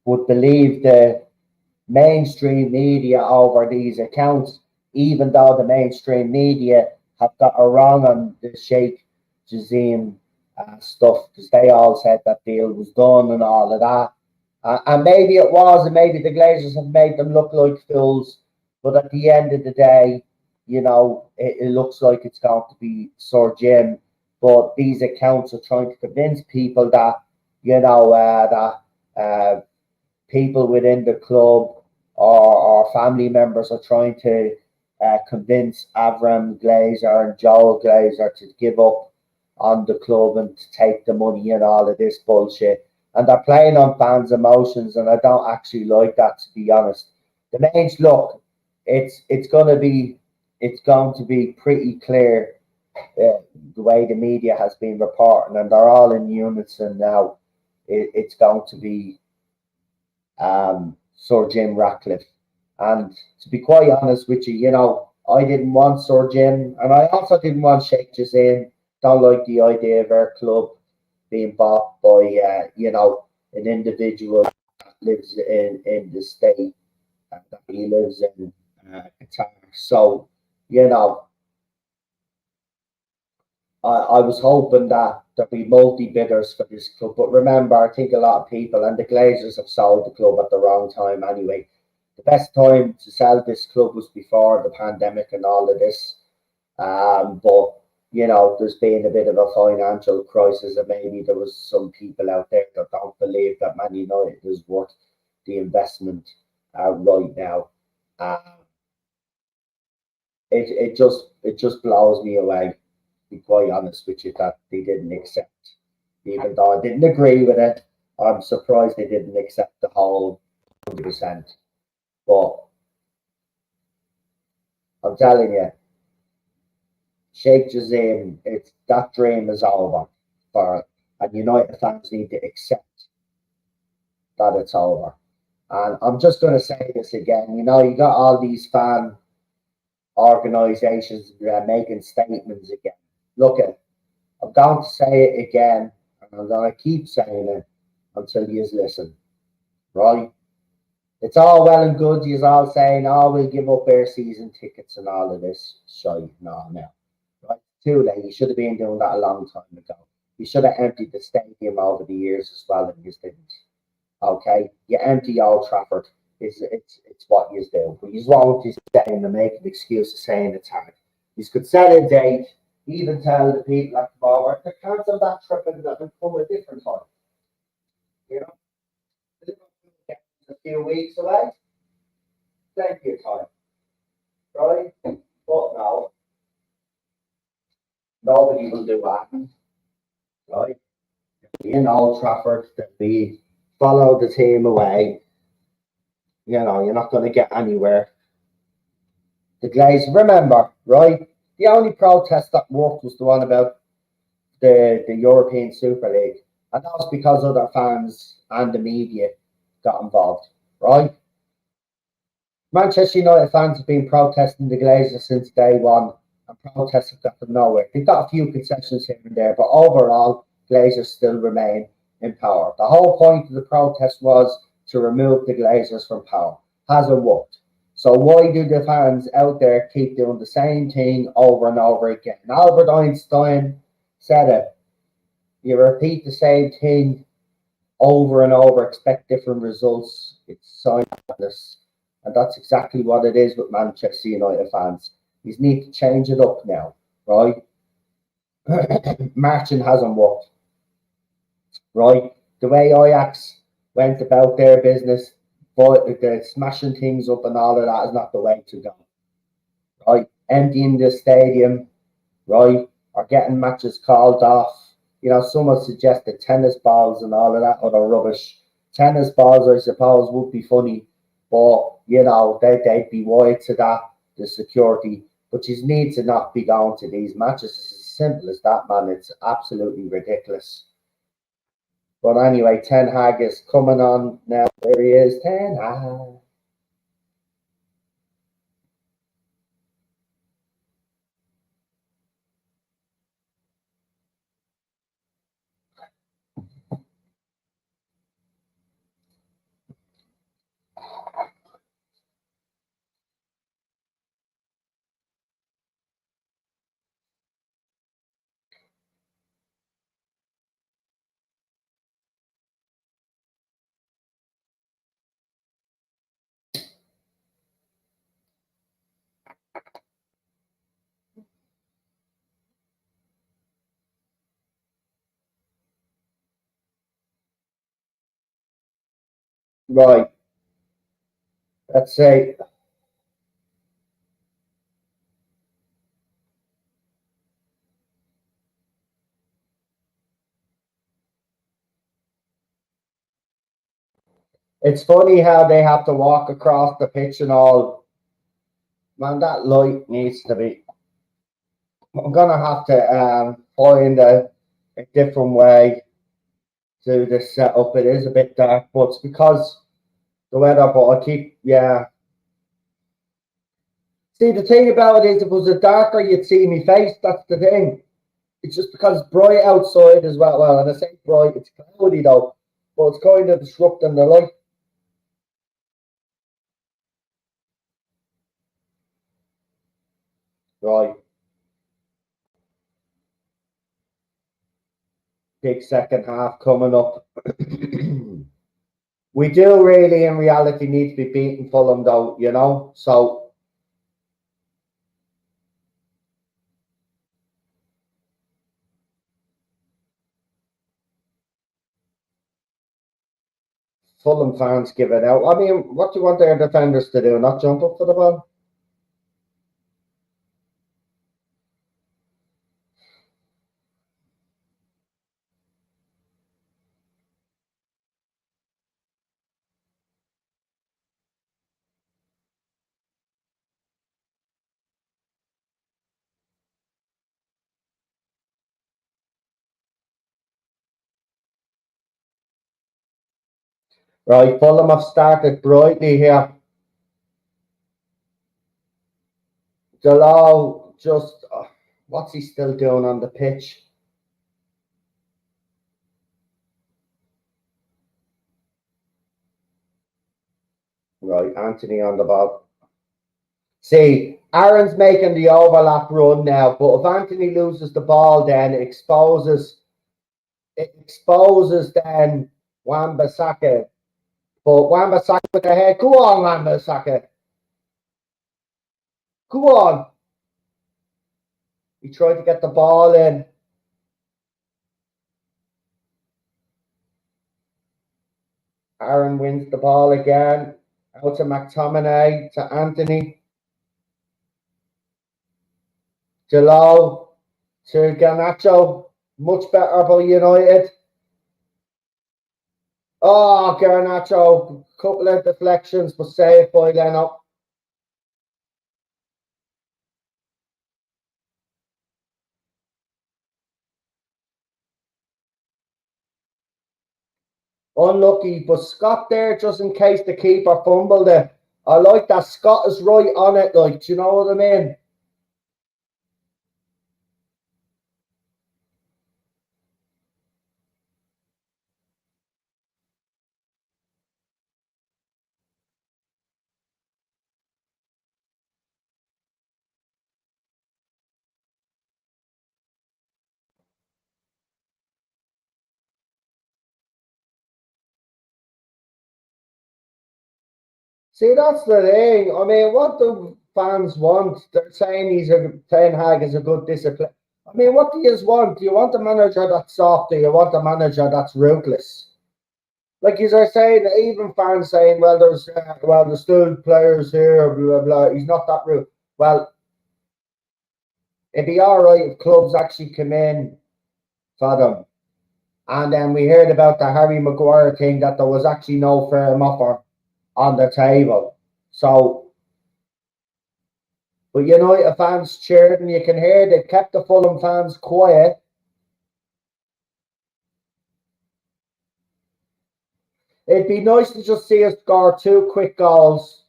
would believe the mainstream media over these accounts, even though the mainstream media have got it wrong on the Sheikh Jazim stuff, because they all said that deal was done and all of that. And maybe it was, and maybe the Glazers have made them look like fools. But at the end of the day, it looks like it's going to be Sir Jim. But these accounts are trying to convince people that, people within the club or family members are trying to convince Avram Glazer and Joel Glazer to give up on the club and to take the money and all of this bullshit. And they're playing on fans' emotions, and I don't actually like that, to be honest. The main look, it's going to be pretty clear the way the media has been reporting, and they're all in unison now. It's going to be Sir Jim Ratcliffe. And to be quite honest with you, I didn't want Sir Jim, and I also didn't want Sheikh Jazim. Don't like the idea of our club being bought by, an individual that lives in the state that he lives in, Qatar. So, I was hoping that there'd be multi bidders for this club, but remember, I think a lot of people and the Glazers have sold the club at the wrong time anyway. The best time to sell this club was before the pandemic and all of this. But there's been a bit of a financial crisis, and maybe there was some people out there that don't believe that Man United is worth the investment right now. Um, it just blows me away, to be quite honest with you, that they didn't accept. Even though I didn't agree with it, I'm surprised they didn't accept the whole 100%. But I'm telling you, Sheikh Jazim, it's that dream is over for, and United fans need to accept that it's over. And I'm just going to say this again. You got all these fan organisations making statements again. Look at, I'm going to say it again, and I'm going to keep saying it until you listen, right? It's all well and good. You're all saying, "Oh, we'll give up air season tickets and all of this." So no, right? Too late. You should have been doing that a long time ago. You should have emptied the stadium over the years as well, and you didn't. Okay, you empty Old Trafford. It's what you do, but you won't just saying to make an excuse of saying it's hard. You could set a date, even tell the people at the bar to cancel that trip and come a different time. You know, a few weeks away, plenty of time, right? But no, nobody will do that, right? In Old Trafford, that we follow the team away. You're not going to get anywhere. The Glazers, remember, right? The only protest that worked was the one about the European Super League, and that was because other fans and the media got involved, right? Manchester United fans have been protesting the Glazers since day one, and protests have got them nowhere. They've got a few concessions here and there, but overall, Glazers still remain in power. The whole point of the protest was to remove the Glazers from power. Hasn't worked. So why do the fans out there keep doing the same thing over and over again? Albert Einstein said it. You repeat the same thing over and over, expect different results. It's science. And that's exactly what it is with Manchester United fans. You need to change it up now, right? Marching hasn't worked, right? The way Ajax went about their business, but the smashing things up and all of that is not the way to go, right? Emptying the stadium, right? Or getting matches called off. Someone suggested tennis balls and all of that other rubbish. Tennis balls, I suppose, would be funny, but they'd be wide to that, the security. But you need to not be going to these matches. It's as simple as that, man. It's absolutely ridiculous. But anyway, Ten Hag is coming on now. There he is, Ten Hag. Right. Let's say it's funny how they have to walk across the pitch and all. Man, that light needs to be. I'm gonna have to find a different way to this setup. It is a bit dark, but it's because the weather. But I keep, yeah. See, the thing about it is, if it was a darker, you'd see me face. That's the thing. It's just because it's bright outside as well. Well, and I say bright, it's cloudy though, but it's kind of disrupting the light. Right. Big second half coming up. We do really, in reality, need to be beating Fulham, though, you know? So, Fulham fans give it out. I mean, what do you want their defenders to do? Not jump up for the ball? Right, Fulham have started brightly here. Jalal just, what's he still doing on the pitch? Right, Anthony on the ball. See, Aaron's making the overlap run now, but if Anthony loses the ball, then it exposes then Wan-Bissaka. But Wan-Bissaka with the head. Go on, Wan-Bissaka. Go on. He tried to get the ball in. Aaron wins the ball again. Out to McTominay, to Anthony. Jalal to Garnacho. Much better by United. Oh, Garnacho. Couple of deflections, but saved by Leno. Unlucky, but Scott there just in case the keeper fumbled it. I like that Scott is right on it, like, do you know what I mean? See, that's the thing. I mean, what do fans want? They're saying Ten Hag is a good discipline. I mean, what do you want? Do you want a manager that's soft? Do you want a manager that's ruthless? Like you are saying, even fans saying, "There's still players here." Blah blah. He's not that rude. Well, it'd be all right if clubs actually come in for them. And then we heard about the Harry Maguire thing that there was actually no firm offer on the table. So, but United fans cheered, and you can hear they kept the Fulham fans quiet. It'd be nice to just see us score two quick goals.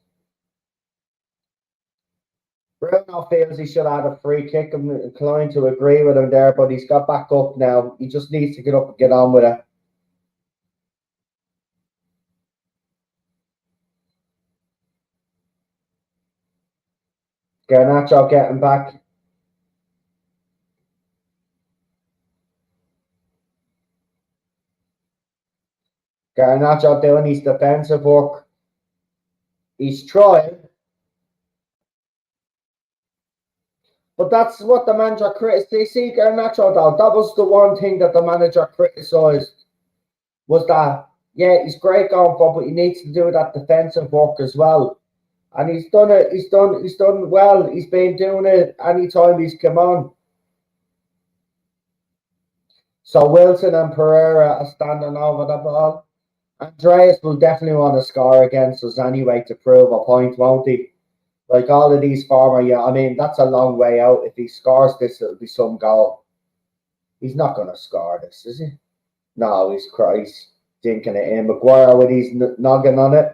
Bruno feels he should have had a free kick. I'm inclined to agree with him there, but he's got back up now. He just needs to get up and get on with it. Garnacho getting back. Garnacho doing his defensive work. He's trying, but that's what the manager criticised. They see Garnacho though. That was the one thing that the manager criticised was that yeah, he's great going for, but he needs to do that defensive work as well. And he's done it. He's done well. He's been doing it anytime he's come on. So Wilson and Pereira are standing over the ball. Andreas will definitely want to score against us anyway to prove a point, won't he? Like all of these former, yeah, I mean, that's a long way out. If he scores this, it'll be some goal. He's not going to score this, is he? No, he's thinking it in. Maguire with his noggin on it.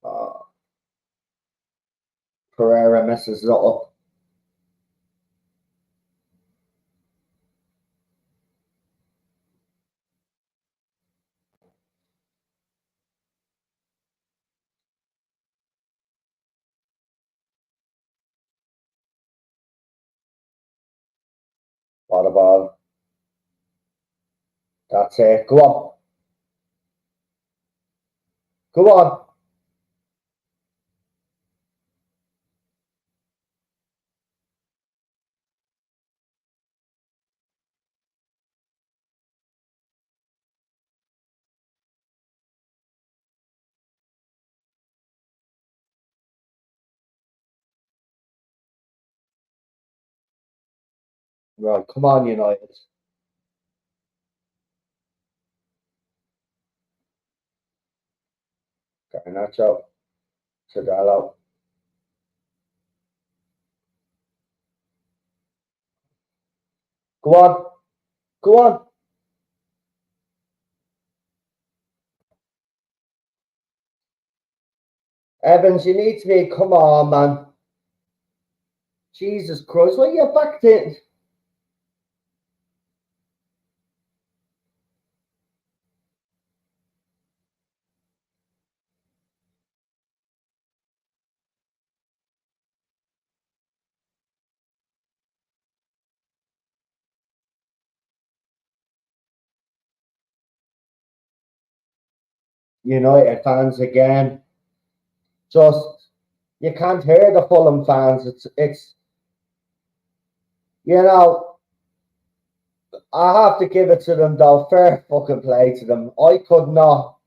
Uh, Pereira messes it up. What a ball. That's it. Go on. Go on. Right, come on, United. Garnacho. Sagallo. Go on. Go on. Evans, you need to be. Come on, man. Jesus Christ. What are you back to? United fans again. Just you can't hear the Fulham fans. It's you know I have to give it to them though. Fair fucking play to them. I could not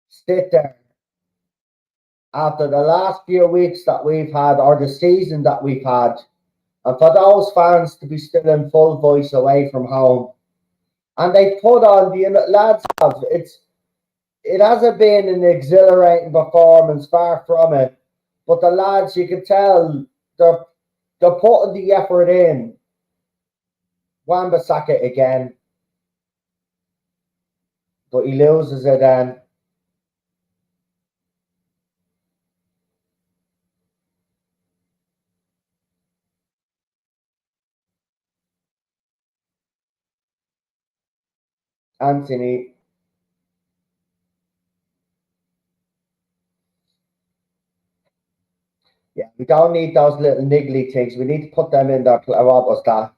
sit there after the last few weeks that we've had, or the season that we've had, and for those fans to be still in full voice away from home, and they put on the lads have it hasn't been an exhilarating performance, far from it. But the lads, you can tell they're they're putting the effort in. Wan-Bissaka again, but he loses it then. Anthony, yeah, we don't need those little niggly things. We need to put them in there. What was that?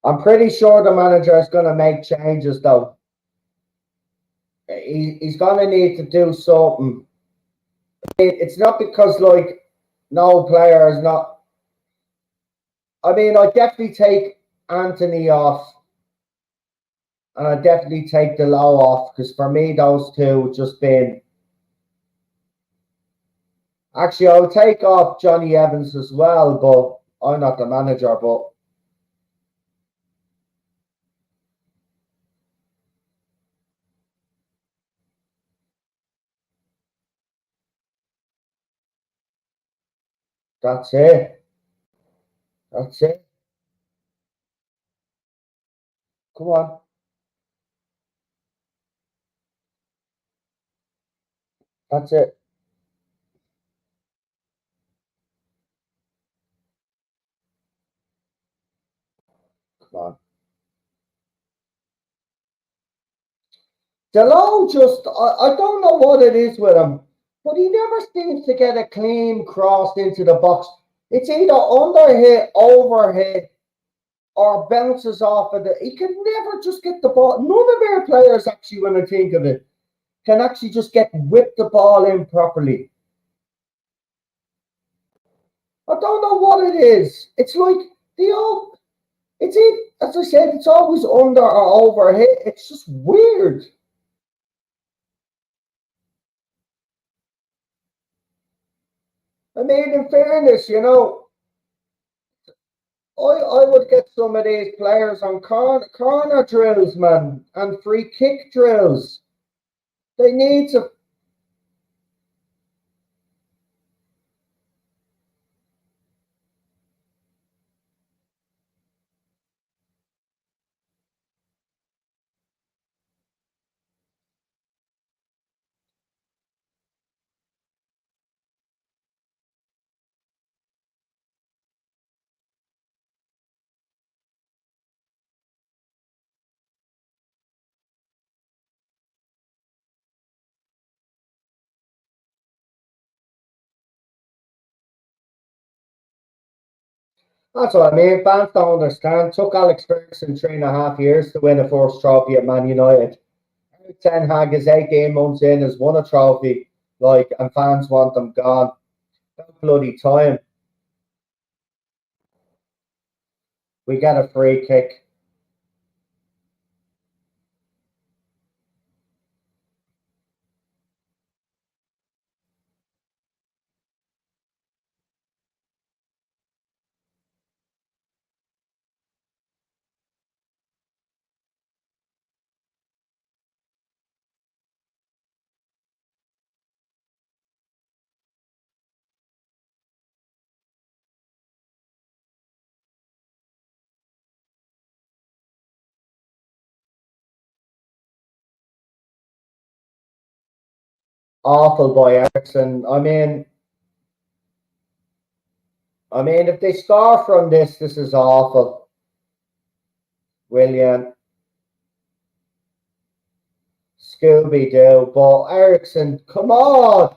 I'm pretty sure the manager is going to make changes, though. He's going to need to do something. It's not because, like, no player is not. I mean, I definitely take Anthony off, and I definitely take the low off, because for me, those two just been. Actually, I would take off Johnny Evans as well, but I'm not the manager. But that's it. That's it. Come on. That's it. Come on. Delon just, I don't know what it is with him, but he never seems to get a clean cross into the box. It's either under hit, over hit, or bounces off of it. He can never just get the ball. None of our players, actually, when I think of it, can actually just get whip the ball in properly. I don't know what it is. It's like the old, it's it, as I said, it's always under or over hit. It's just weird. I mean, in fairness, I would get some of these players on corner drills, man, and free kick drills. They need to. That's what I mean. Fans don't understand. Took Alex Ferguson 3.5 years to win a first trophy at Man United. Ten Hag is 18 months in, has won a trophy, like, and fans want them gone. That bloody time. We get a free kick. Awful by Ericsson. I mean, if they score from this is awful. William, Scooby Doo, but Ericsson, come on.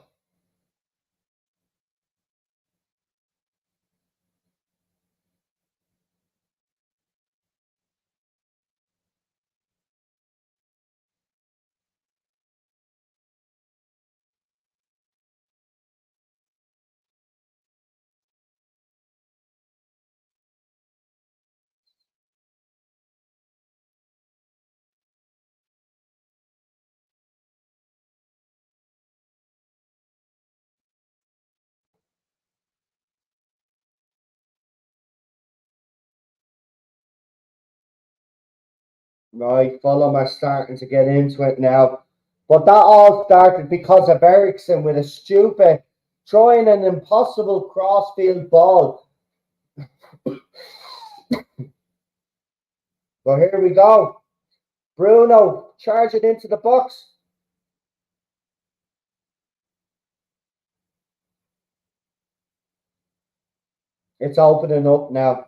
Right, Fulham are starting to get into it now. But that all started because of Ericsson with a stupid, throwing an impossible crossfield ball. But here we go. Bruno charging into the box. It's opening up now.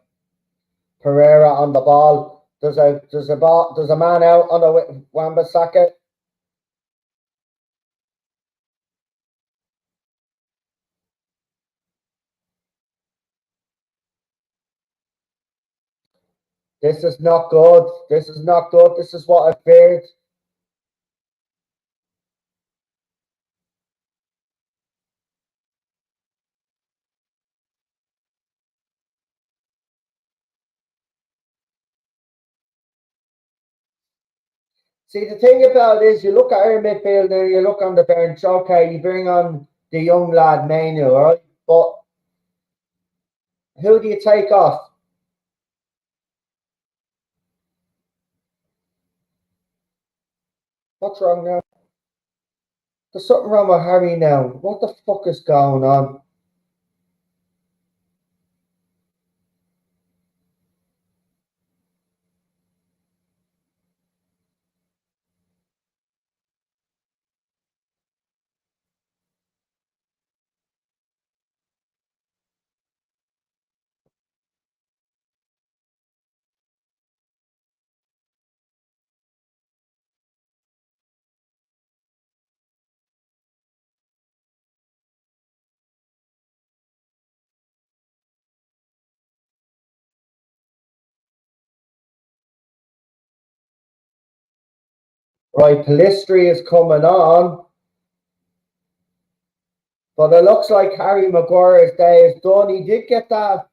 Pereira on the ball. There's a man out on the Wan-Bissaka. This is not good. This is not good. This is what I feared. See, the thing about it is, you look at our midfield and you look on the bench. Okay, you bring on the young lad Manu, all right? But who do you take off? What's wrong now? There's something wrong with Harry now. What the fuck is going on? Right, Palistri is coming on, but it looks like Harry Maguire's day is done. He did get that.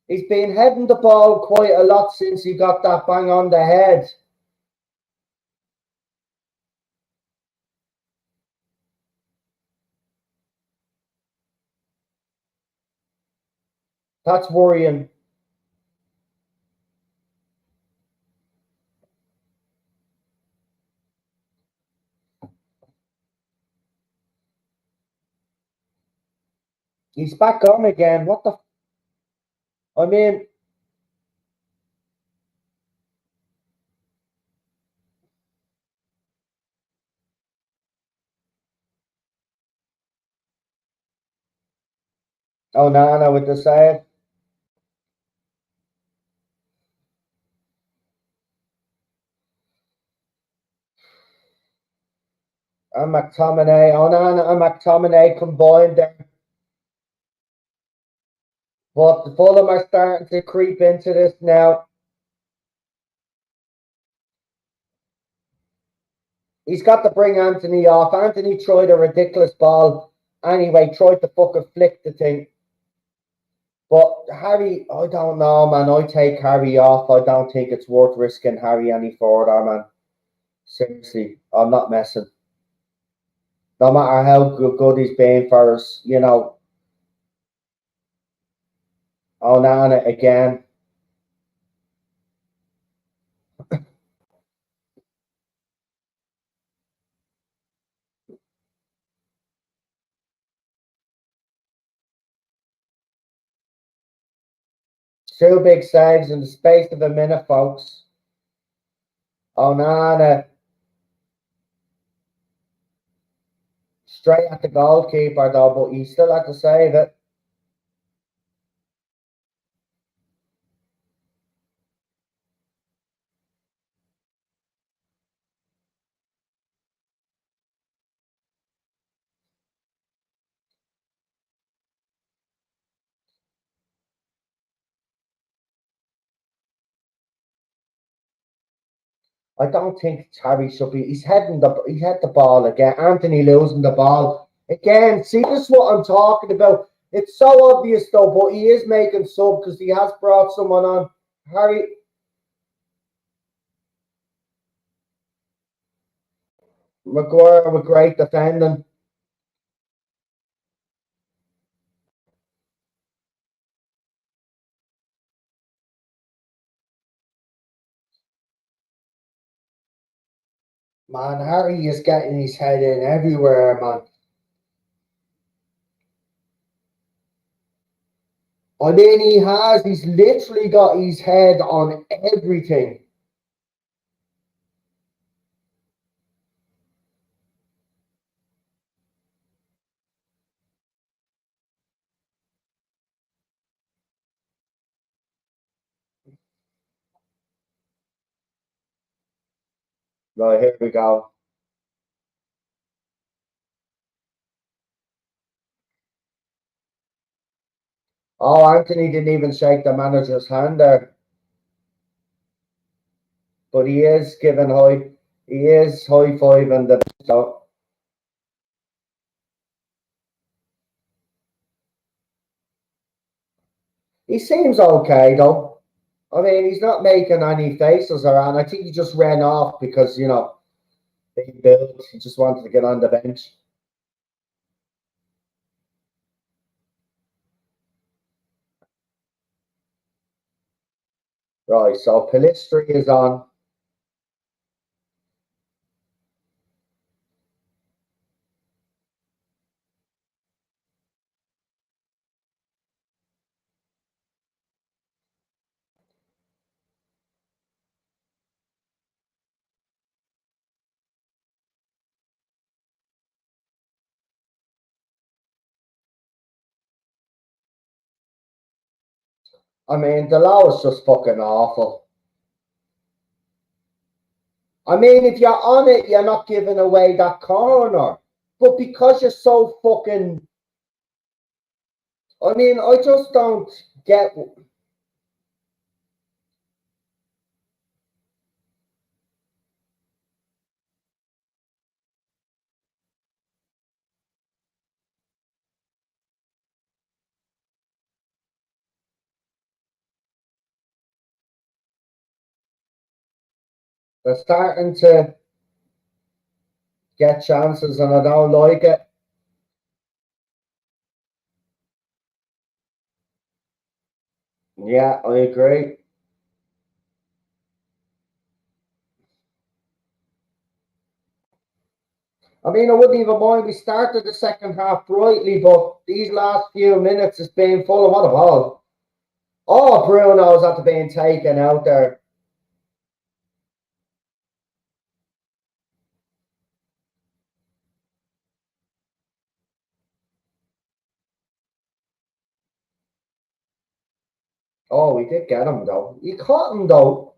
He's been heading the ball quite a lot since he got that bang on the head. That's worrying. He's back on again. What the? I mean, oh, Nana with the save. And McTominay. Oh, Nana and McTominay combined there. But the Fulham are starting to creep into this now. He's got to bring Anthony off. Anthony tried a ridiculous ball anyway, tried to fucking flick the thing. But Harry, I don't know, man. I take Harry off. I don't think it's worth risking Harry any further, man. Seriously, I'm not messing. No matter how good he's been for us, you know. Oh, Nana again. Two big saves in the space of a minute, folks. Oh, Nana. Straight at the goalkeeper, though, but he still had to save it. I don't think Harry should be. He's had the ball again. Anthony losing the ball again. See, this is what I'm talking about. It's so obvious though, but he is making sub because he has brought someone on. Harry Maguire with great defending. Man, Harry is getting his head in everywhere, man. I mean, he has. He's literally got his head on everything. Right, here we go. Oh, Anthony didn't even shake the manager's hand there, but he is giving high. He is high fiving the. So he seems okay though. I mean, he's not making any faces around. I think he just ran off because being built. He just wanted to get on the bench. Right, so Pilistri is on. I mean, the law is just fucking awful. I mean, if you're on it, you're not giving away that corner. But because you're so fucking, I mean, I just don't get. They're starting to get chances, and I don't like it. Yeah, I agree. I mean, I wouldn't even mind we started the second half brightly, but these last few minutes has been full of what a ball. Oh, Bruno's after being taken out there. Oh, we did get him though. You caught him though.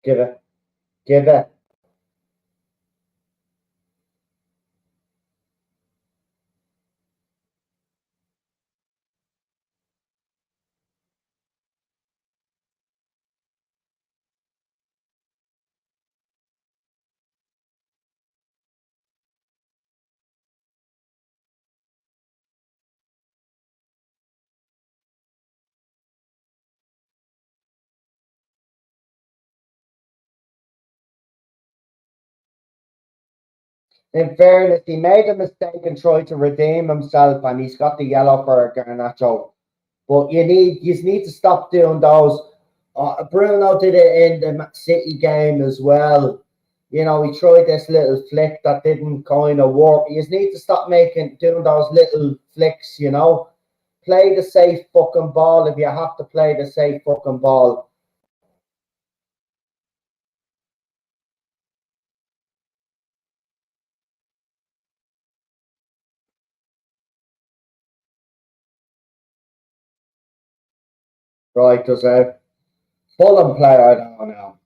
Give it. Give it. In fairness, he made a mistake and tried to redeem himself, and he's got the yellow for Garnacho. But you need to stop doing those. Bruno did it in the City game as well. You know, he tried this little flick that didn't kind of work. You need to stop doing those little flicks. You know, play the safe fucking ball if you have to play the safe fucking ball. Right, there's a Fulham player I don't know.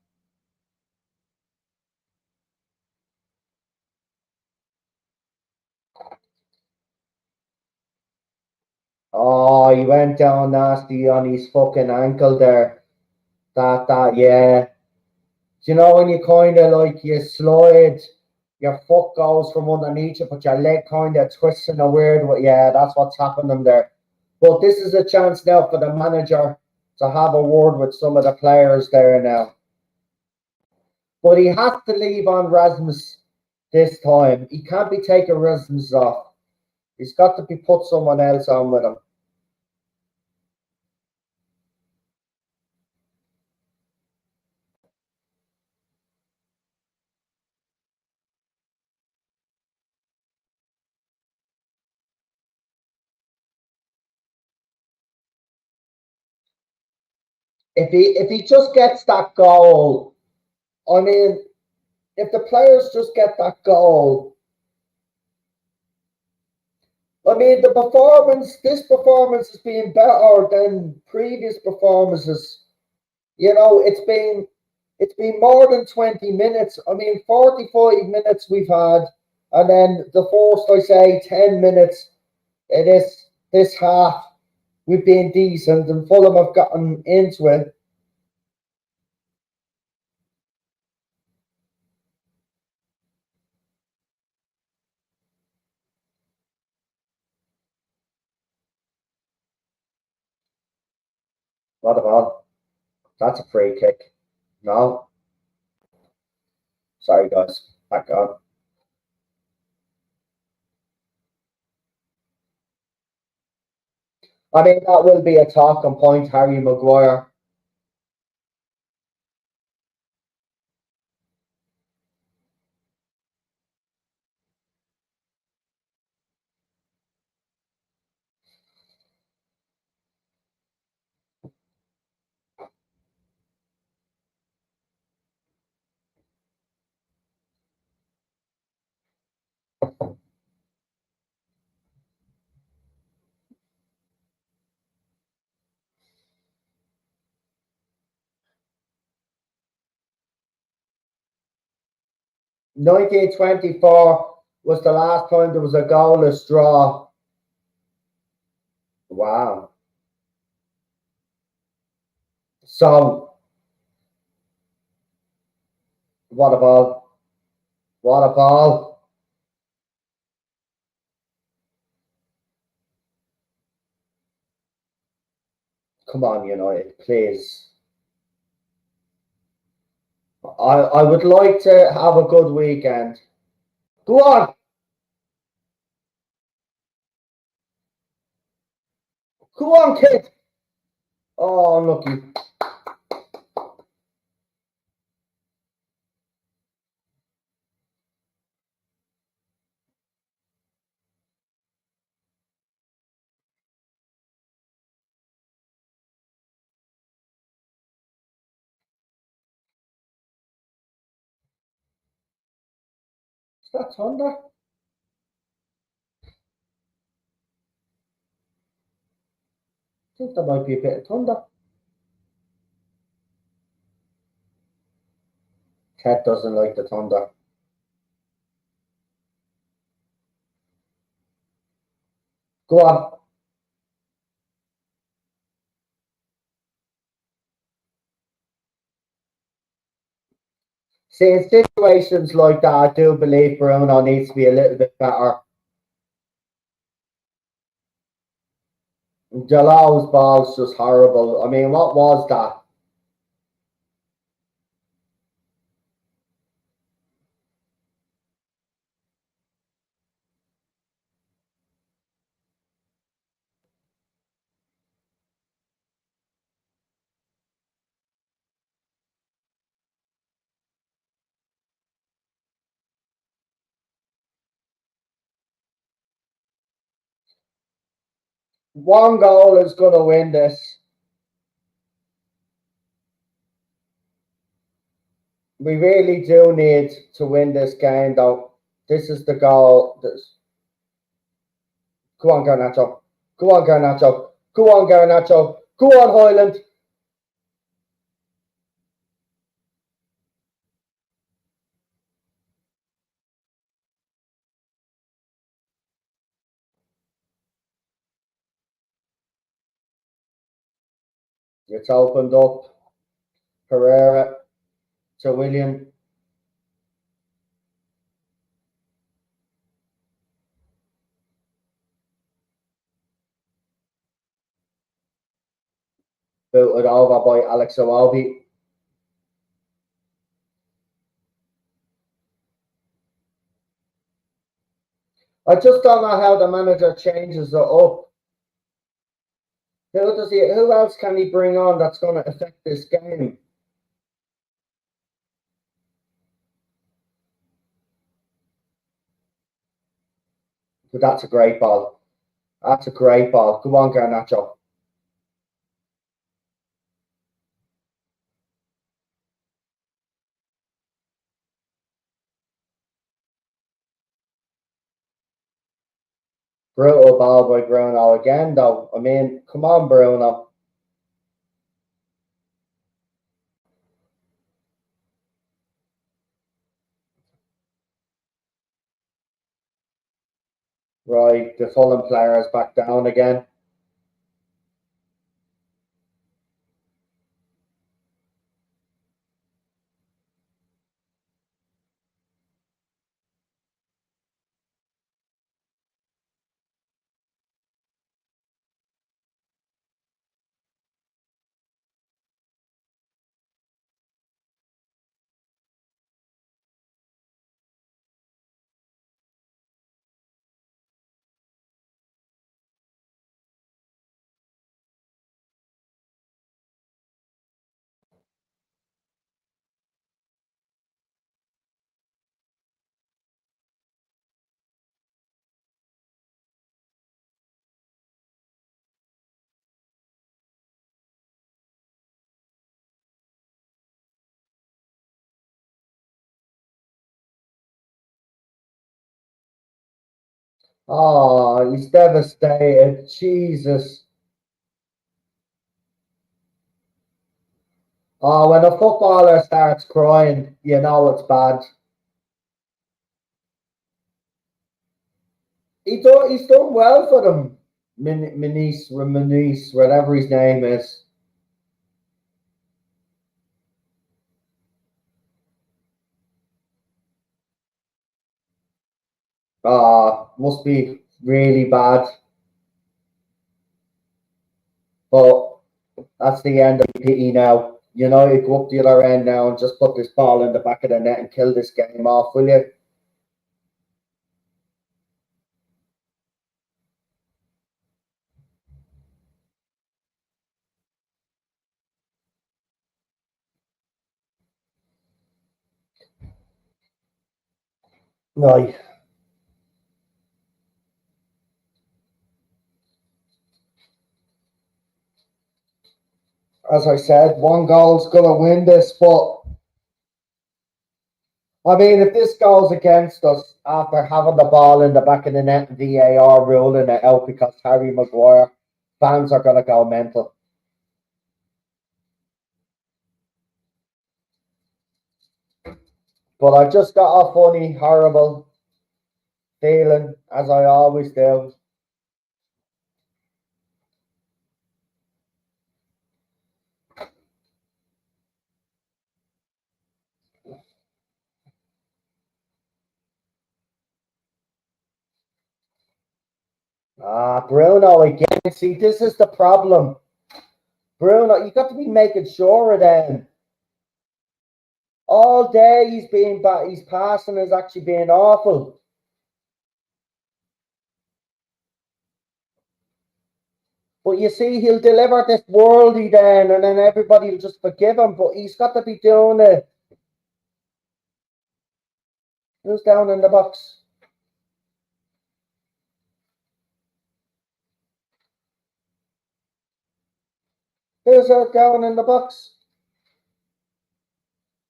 Oh, he went down nasty on his fucking ankle there. Yeah. Do you know when you kind of like you slide, your foot goes from underneath you, but your leg kind of twists in a weird way. Yeah, that's what's happening there. But this is a chance now for the manager to have a word with some of the players there now. But he has to leave on Rasmus this time. He can't be taking Rasmus off. He's got to be put someone else on with him. If he just gets that goal, I mean, if the players just get that goal, I mean, this performance has been better than previous performances. You know, it's been more than 20 minutes. I mean, 45 minutes we've had, and then the first, I say, 10 minutes in this half, we've been decent, and Fulham have gotten into it. What about? That's a free kick. No, sorry guys, back on. I mean, that will be a talking point, Harry Maguire. 1924 was the last time there was a goalless draw. Wow. So, what a ball. What a ball. Come on, United, please. I would like to have a good weekend. Go on. Go on, kid. Oh, unlucky. Is that thunder? I think there might be a bit of thunder. Ted doesn't like the Thunder. Go on. See, in situations like that, I do believe Bruno needs to be a little bit better. Jalau's ball's just horrible. I mean, what was that? One goal is going to win this. We really do need to win this game, though. This is the goal. Go on, Garnacho. Go on, Garnacho. Go on, Garnacho. Go on, Hoyland. It's opened up. Pereira to William. Booted over by Alex Iwobi. I just don't know how the manager changes it up. Who else can he bring on that's going to affect this game? But that's a great ball. That's a great ball. Go on, Garnacho. Brutal ball by Bruno again, though. I mean, come on, Bruno. Right, the Fulham player is back down again. Oh, he's devastated. Jesus. Oh, when a footballer starts crying, you know it's bad. He's done well for them. Manice, whatever his name is. Must be really bad. But that's the end of the pity now. You know, you go up the other end now and just put this ball in the back of the net and kill this game off, will you? Right. As I said, one goal's going to win this, but I mean, if this goes against us after having the ball in the back of the net and VAR ruling it out because Harry Maguire, fans are going to go mental. But I just got a funny, horrible feeling, as I always do. Bruno again. See, this is the problem. Bruno, you got to be making sure of them. All day he's passing is actually being awful. But you see, he'll deliver this worldie then, and then everybody will just forgive him. But he's got to be doing it. Who's down in the box? Who's out down in the box?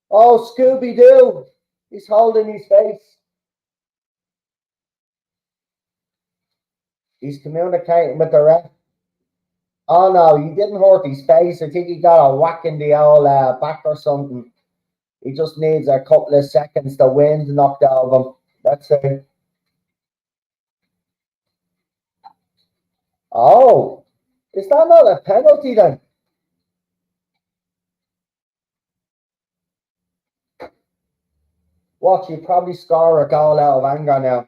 Oh, Scooby Doo. He's holding his face. He's communicating with the ref. Oh no, he didn't hurt his face. I think he got a whack in the old back or something. He just needs a couple of seconds. The wind knocked out of him. That's it. Oh, is that not a penalty then? Watch, you probably score a goal out of anger now.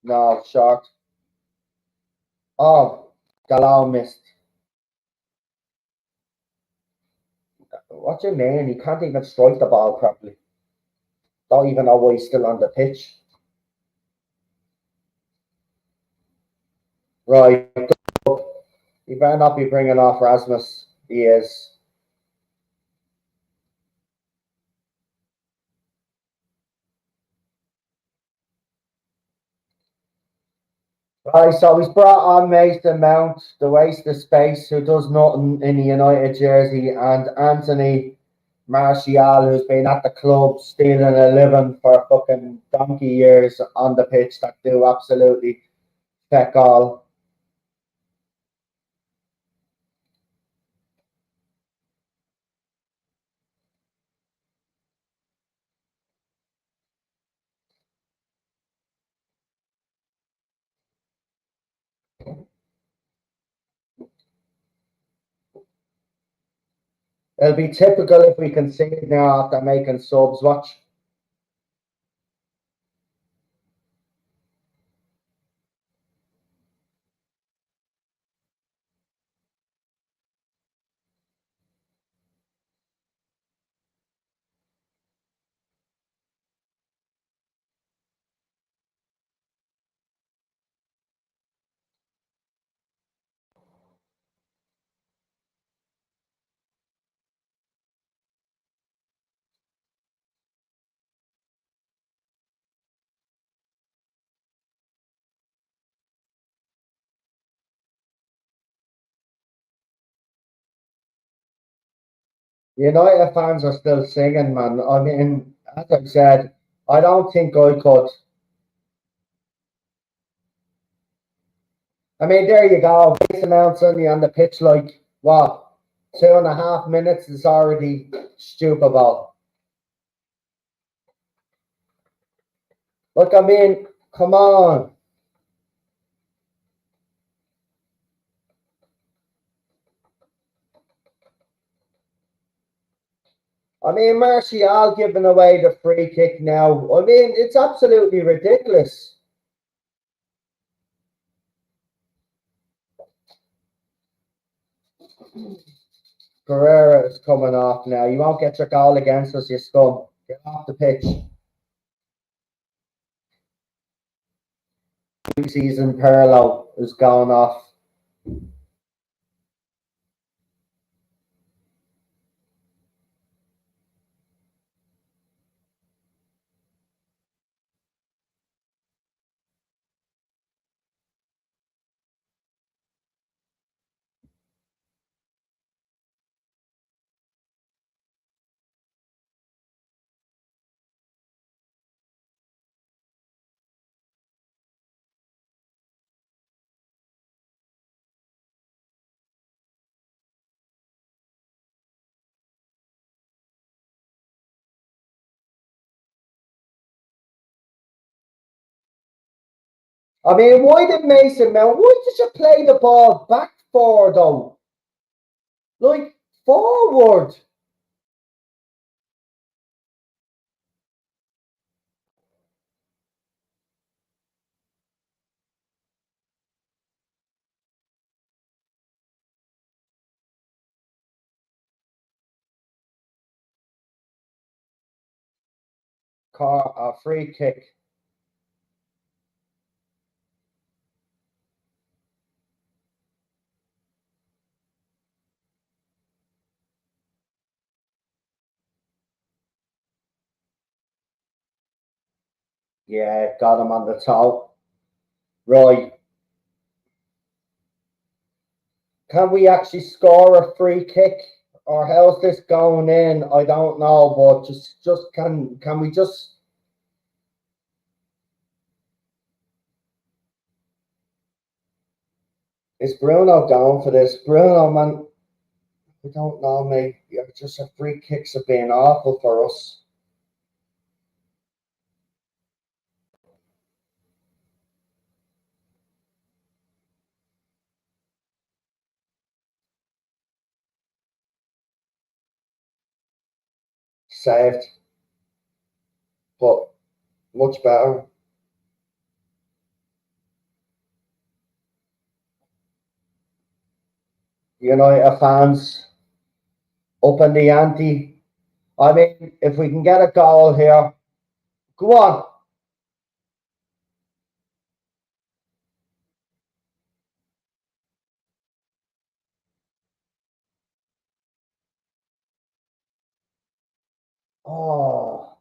No, short. Oh, Galal missed. What do you mean? He can't even strike the ball properly. Don't even know why he's still on the pitch. Right. He better not be bringing off Rasmus. He is. Right, so he's brought on Mason Mount, the waste of space, who does nothing in the United jersey, and Anthony Martial, who's been at the club stealing a living for fucking donkey years on the pitch that do absolutely feck all. It'll be typical if we can see it now after making subs. Watch. United fans are still singing, man. I mean, as I've said, I don't think I could. I mean, there you go. Mason Mount suddenly on the pitch, like, what? 2.5 minutes is already stupid ball. Look, I mean, come on. I mean, Martial giving away the free kick now. I mean, it's absolutely ridiculous. Pereira is coming off now. You won't get your goal against us, you scum. Get off the pitch. Season Perlo is going off. I mean, why did Mason Mount? Why did you play the ball back for though? Like forward. A free kick. Yeah, got him on the toe. Right. Can we actually score a free kick? Or how's this going in? I don't know, but just can we just is Bruno going for this? Bruno man, I don't know, mate. Yeah, just a free kicks have been awful for us. Saved, but much better. United fans up in the ante. I mean, if we can get a goal here, go on. Oh,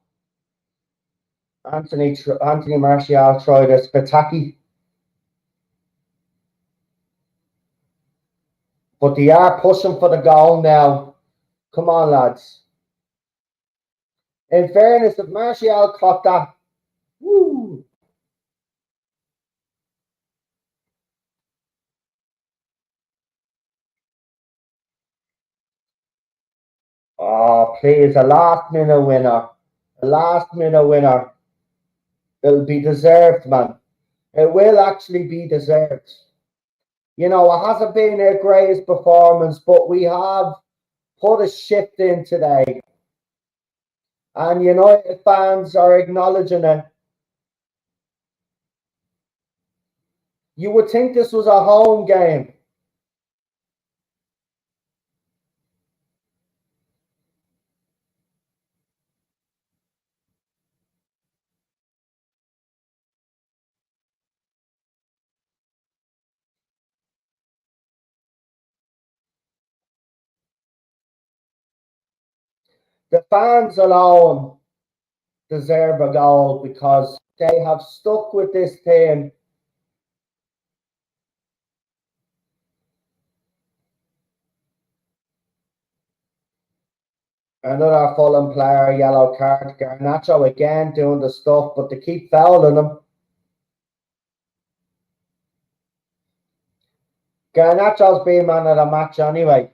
Anthony Martial tried a spectacular, but they are pushing for the goal now. Come on, lads. In fairness, if Martial caught that, woo, oh, please, a last minute winner. A last minute winner. It'll be deserved, man. It will actually be deserved. It hasn't been our greatest performance, but we have put a shift in today. And United fans are acknowledging it. You would think this was a home game. The fans alone deserve a goal because they have stuck with this team. Another Fulham player, yellow card. Garnacho again doing the stuff, but they keep fouling him. Garnacho's been man of the match anyway.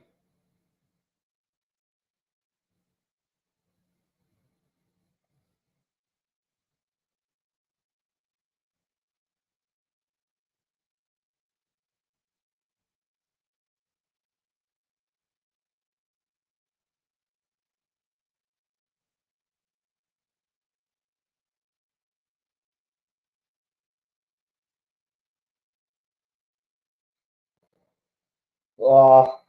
Oh,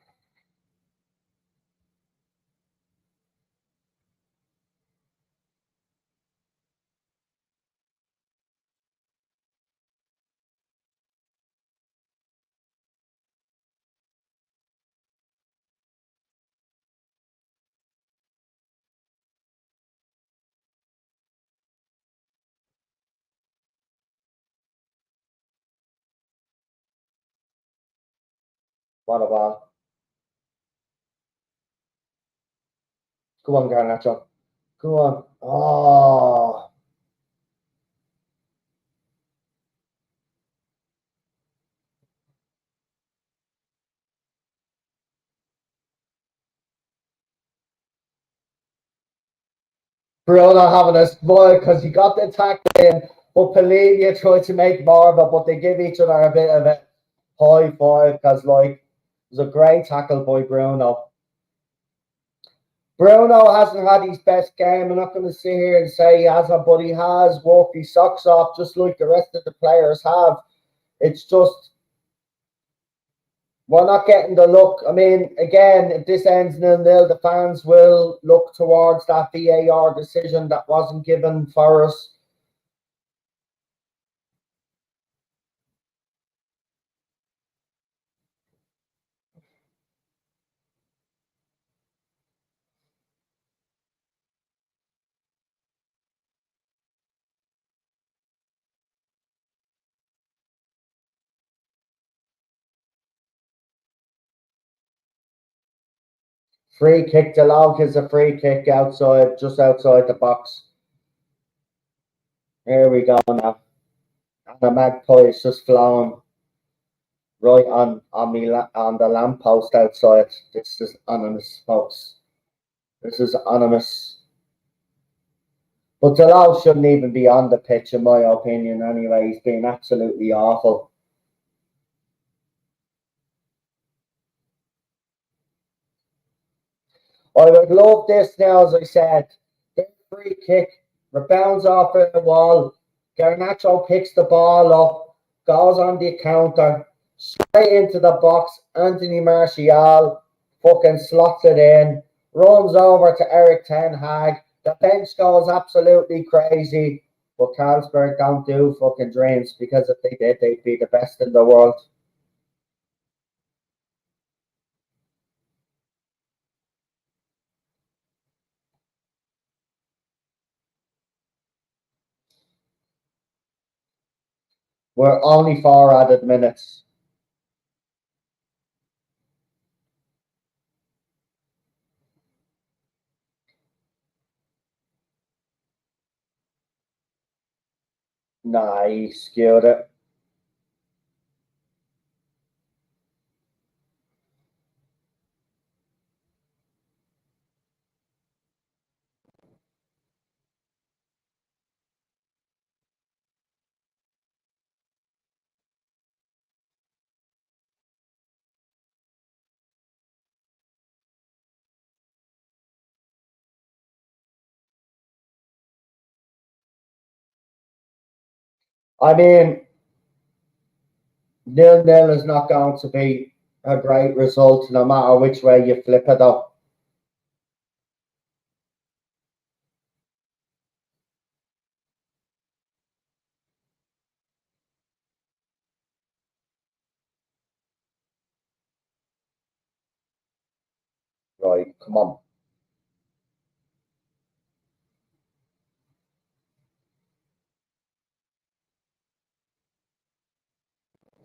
what a ball. Go on, Garnacho. Go on. Oh, Bruno having a smile because he got the tackle in. But Pellini tried to make more of it, but they give each other a bit of a high five because, like, it was a great tackle by Bruno. Bruno hasn't had his best game. I'm not going to sit here and say he hasn't, but he has worked his socks off just like the rest of the players have. It's just we're not getting the look. I mean, again, if this ends 0-0, the fans will look towards that VAR decision that wasn't given for us. Free kick to Lauk is a free kick outside, just outside the box. Here we go now. And the magpie is just flown right on the lamppost outside. This is anonymous, folks. This is anonymous. But Delau shouldn't even be on the pitch, in my opinion, anyway. He's been absolutely awful. I would love this now, as I said. Get a free kick, rebounds off the wall. Garnacho picks the ball up, goes on the counter, straight into the box. Anthony Martial fucking slots it in, runs over to Eric Ten Hag. The bench goes absolutely crazy, but Carlsberg don't do fucking dreams, because if they did, they'd be the best in the world. We're only 4 added minutes. Nah, he skewed it. I mean, 0-0 is not going to be a great result, no matter which way you flip it up. Right, come on.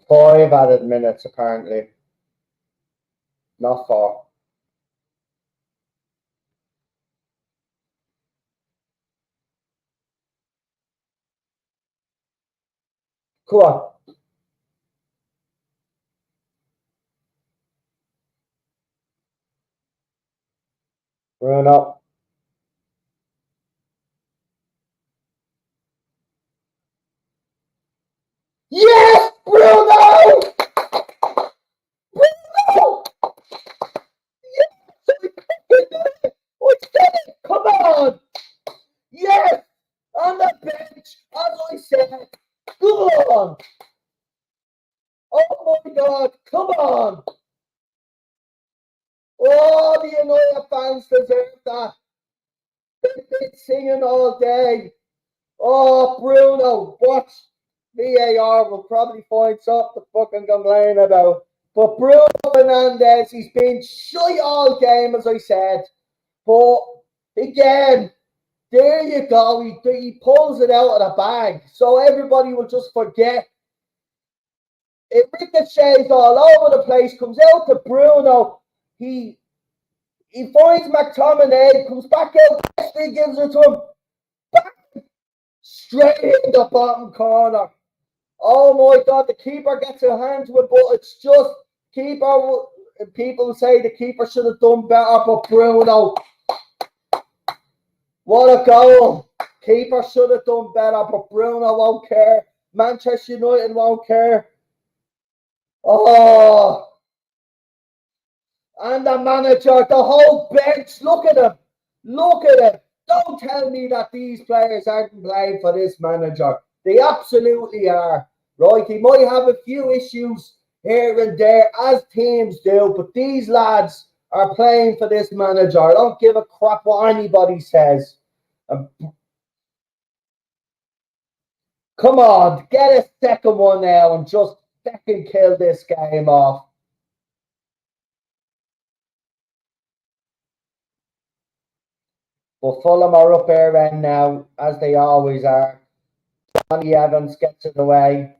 5 added minutes, apparently. Not 4. Come on. Bruno. Yes, Bruno! Bruno! Yes, I said it! Come on! Yes! On the bench, as I said. Come on! Oh my God! Come on! Oh, the United fans deserve that. They've been singing all day. Oh, Bruno, watch. VAR will probably find something to fucking complain about. But Bruno Fernandes, he's been shy all game, as I said. But again, there you go. He pulls it out of the bag. So everybody will just forget. It ricochets all over the place, comes out to Bruno. He finds McTominay, comes back out, Wesley gives it to him. Back straight in the bottom corner. Oh my God, the keeper gets a hand to it, but it's just keeper. People say the keeper should have done better, but Bruno, what a goal. Keeper should have done better, but Bruno won't care. Manchester United won't care. Oh, and the manager, the whole bench, look at him. Look at him. Don't tell me that these players aren't playing for this manager. They absolutely are. Right? He might have a few issues here and there, as teams do, but these lads are playing for this manager. I don't give a crap what anybody says. Come on, get a second one now and just second kill this game off. But Fulham are up here end now, as they always are. Johnny Evans gets it away.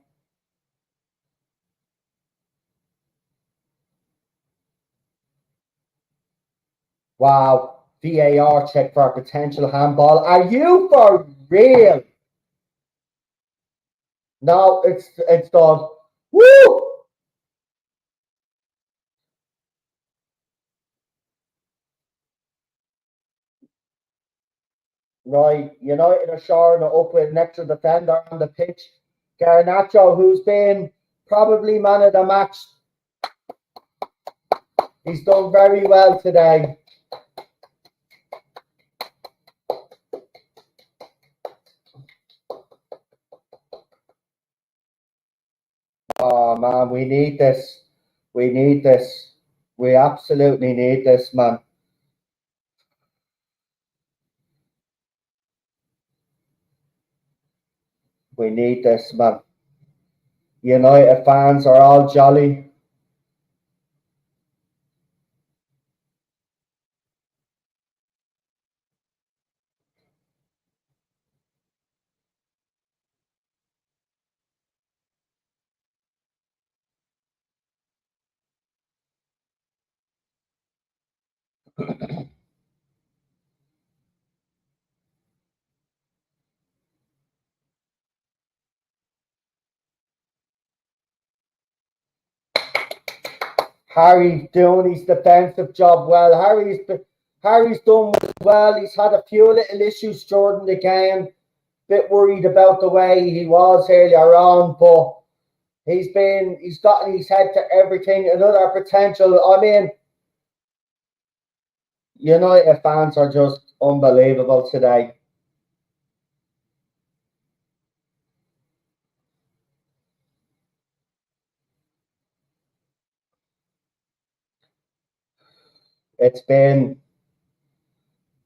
Wow. VAR check for a potential handball. Are you for real? No, it's done. Woo! Right, United are shoring it up with an extra defender on the pitch. Garnacho, who's been probably man of the match. He's done very well today. Oh man, we need this. We need this. We absolutely need this, man. We need this, man. United fans are all jolly. Harry doing his defensive job well. Harry's done well. He's had a few little issues during the game. Bit worried about the way he was earlier on, but he's gotten his head to everything. Another potential. I mean, United fans are just unbelievable today. It's been,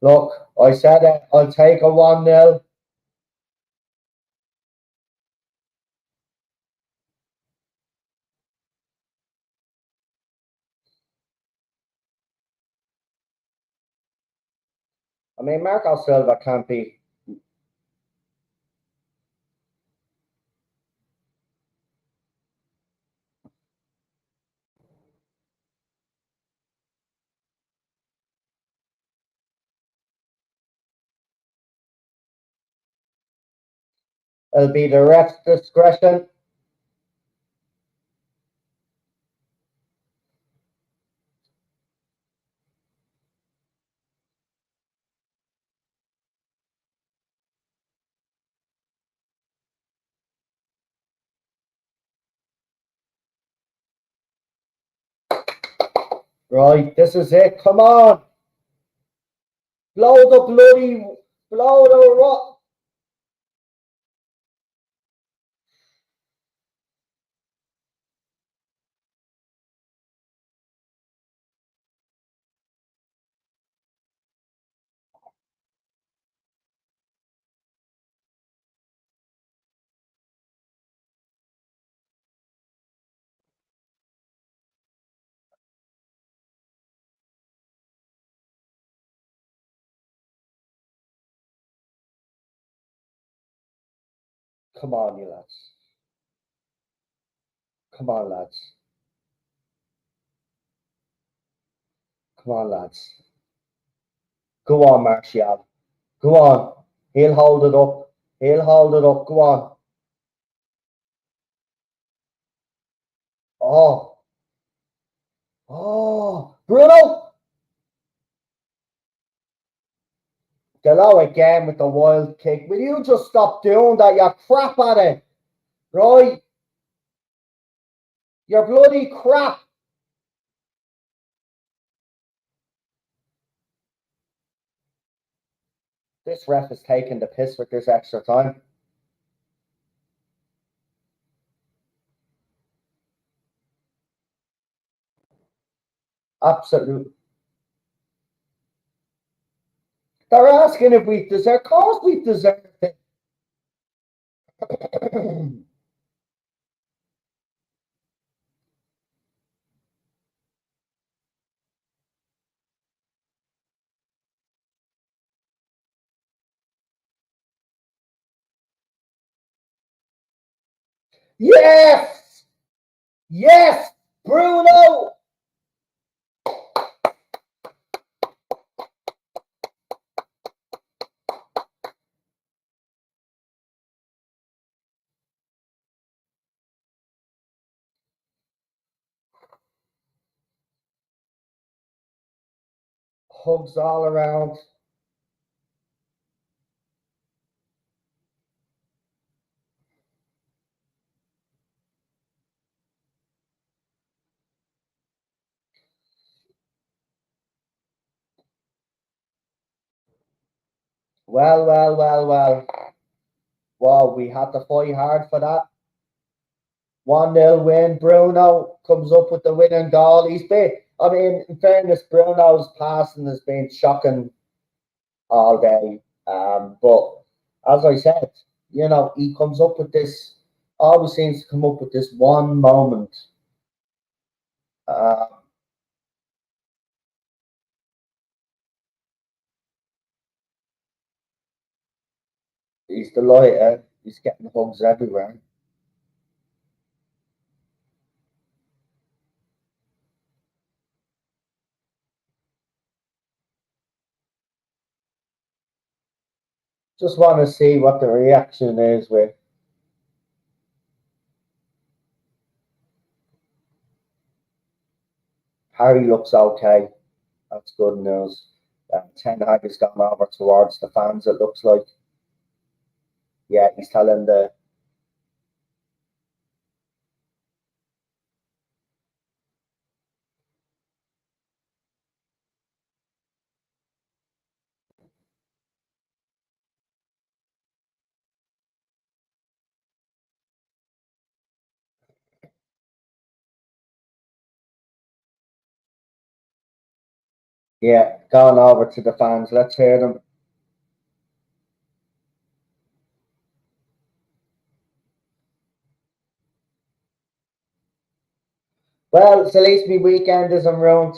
look, I said it, I'll take a 1-0. I mean, Marco Silva can't be. It'll be the ref's discretion. Right, this is it. Come on. Blow the bloody, blow the rock. Come on, you lads. Come on, lads. Come on, lads. Go on, Martial. Go on. He'll hold it up. He'll hold it up. Go on. Oh. Oh. Bruno. Delo again with the wild kick. Will you just stop doing that? You're crap at it. Right? You're bloody crap. This ref is taking the piss with this extra time. Absolutely. They're asking if we deserve. Of course we deserve it. Yes! Yes! Bruno! Hugs all around. Well, well, well, well. Wow, we had to fight hard for that. 1-0 win. Bruno comes up with the winning goal. I mean, in fairness, Bruno's passing has been shocking all day. But as I said, he comes up with this, always seems to come up with this one moment. Uh, he's delighted. He's getting hugs everywhere. Just want to see what the reaction is with Harry. Looks okay. That's good news. Ten Hag has gotten over towards the fans, it looks like. Yeah, he's telling the. Yeah, gone over to the fans. Let's hear them. Well, it's at least me weekend is around.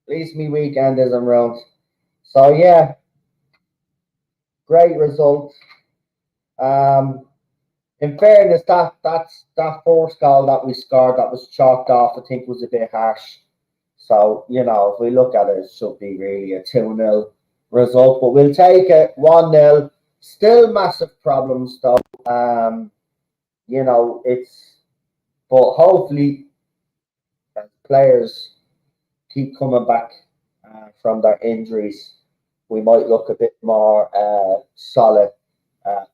At least me weekend is around. So yeah, great result. Um, in fairness, that first goal that we scored that was chalked off, I think was a bit harsh. So, if we look at it, it should be really a 2-0 result, but we'll take it 1-0. Still massive problems though. It's but hopefully players keep coming back from their injuries. We might look a bit more solid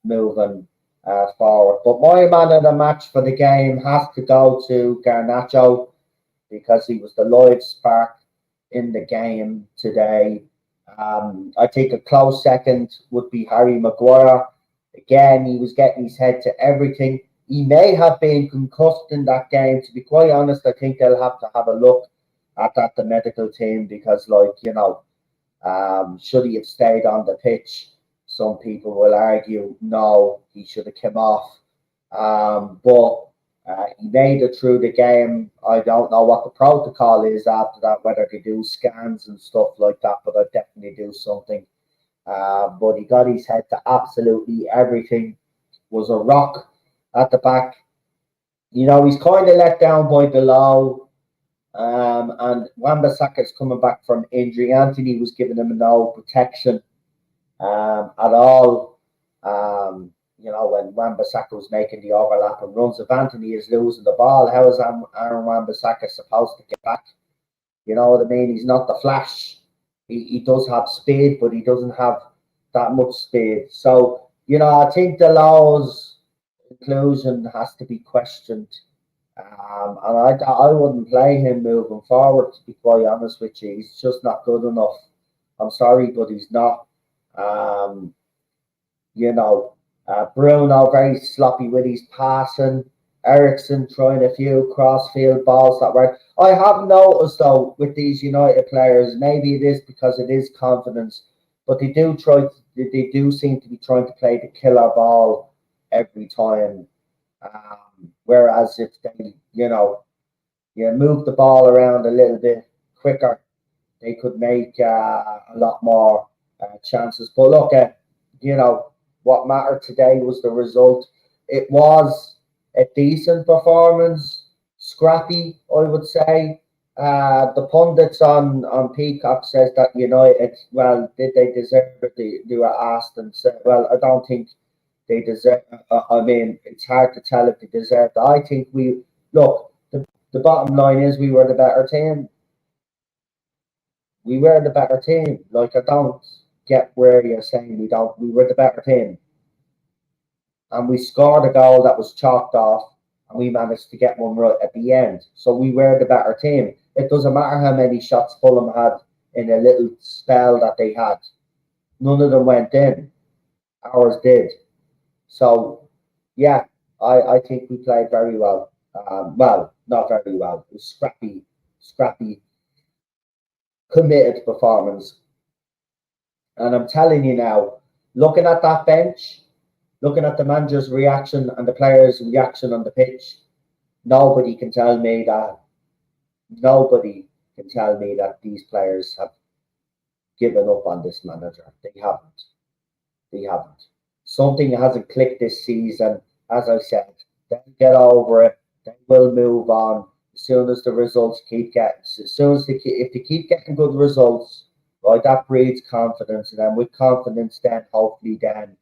moving forward. But my man of the match for the game has to go to Garnacho because he was the live spark in the game today. I think a close second would be Harry Maguire. Again, he was getting his head to everything. He may have been concussed in that game. To be quite honest, I think they'll have to have a look at that, the medical team, because, should he have stayed on the pitch? Some people will argue no, he should have come off. But he made it through the game. I don't know what the protocol is after that, whether they do scans and stuff like that, but I definitely do something. But he got his head to absolutely everything. Was a rock at the back. He's kind of let down by below. And Wan-Bissaka's coming back from injury. Anthony was giving him no protection at all. When Wan-Bissaka was making the overlap and runs, if Anthony is losing the ball, how is Aaron Wan-Bissaka supposed to get back? You know what I mean? He's not the Flash. he does have speed, but he doesn't have that much speed. So, I think the law's inclusion has to be questioned. And I wouldn't play him moving forward, to be quite honest with you. He's just not good enough. I'm sorry, but he's not. Um, you know, Bruno very sloppy with his passing. Ericsson trying a few cross-field balls that were. I have noticed though with these United players, maybe it is because it is confidence, but they do try. They do seem to be trying to play the killer ball every time. Whereas if they, you move the ball around a little bit quicker, they could make a lot more chances. But look, you know, what mattered today was the result. It was a decent performance, scrappy, I would say. The pundits on Peacock says that United, well, did they deserve it? They were asked and said, well, I don't think they deserve. I mean, it's hard to tell if they deserved it. I think we look. The bottom line is we were the better team. We were the better team. Like, I don't get where you're saying we don't. We were the better team, and we scored a goal that was chalked off, and we managed to get one right at the end. So we were the better team. It doesn't matter how many shots Fulham had in a little spell that they had. None of them went in. Ours did. So yeah, I think we played very well. Well, not very well. It was scrappy, committed performance. And I'm telling you now, looking at that bench, looking at the manager's reaction and the players' reaction on the pitch, nobody can tell me that nobody can tell me that these players have given up on this manager. They haven't. They haven't. Something hasn't clicked this season. As I said, they'll get over it. They will move on as soon as the results keep getting. As soon as if they keep getting good results, right, that breeds confidence, and then with confidence, then hopefully, then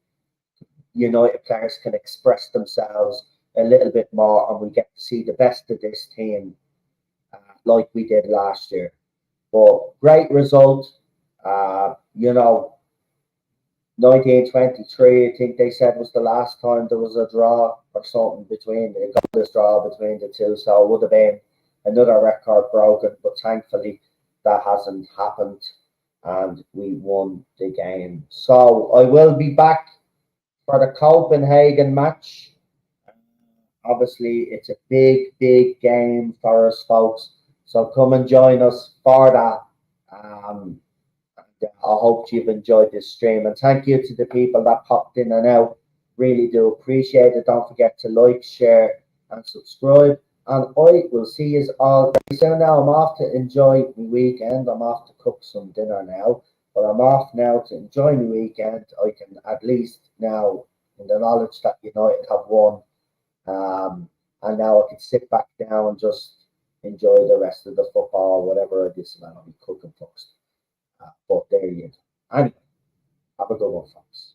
United players can express themselves a little bit more, and we get to see the best of this team, like we did last year. But great result. 1923, I think they said was the last time there was a draw or something between a goalless draw between the two. So it would have been another record broken, but thankfully that hasn't happened, and we won the game. So I will be back for the Copenhagen match. Obviously, it's a big game for us, folks. So come and join us for that. I hope you've enjoyed this stream, and thank you to the people that popped in and out. Really do appreciate it. Don't forget to like, share, and subscribe. And I will see you all very soon. Now I'm off to enjoy my weekend. I'm off to cook some dinner now, but I'm off now to enjoy my weekend. I can at least now, in the knowledge that United have won, and now I can sit back down and just enjoy the rest of the football, whatever it is that I'll be cooking first. But there you go. Anyway, have a good one, folks.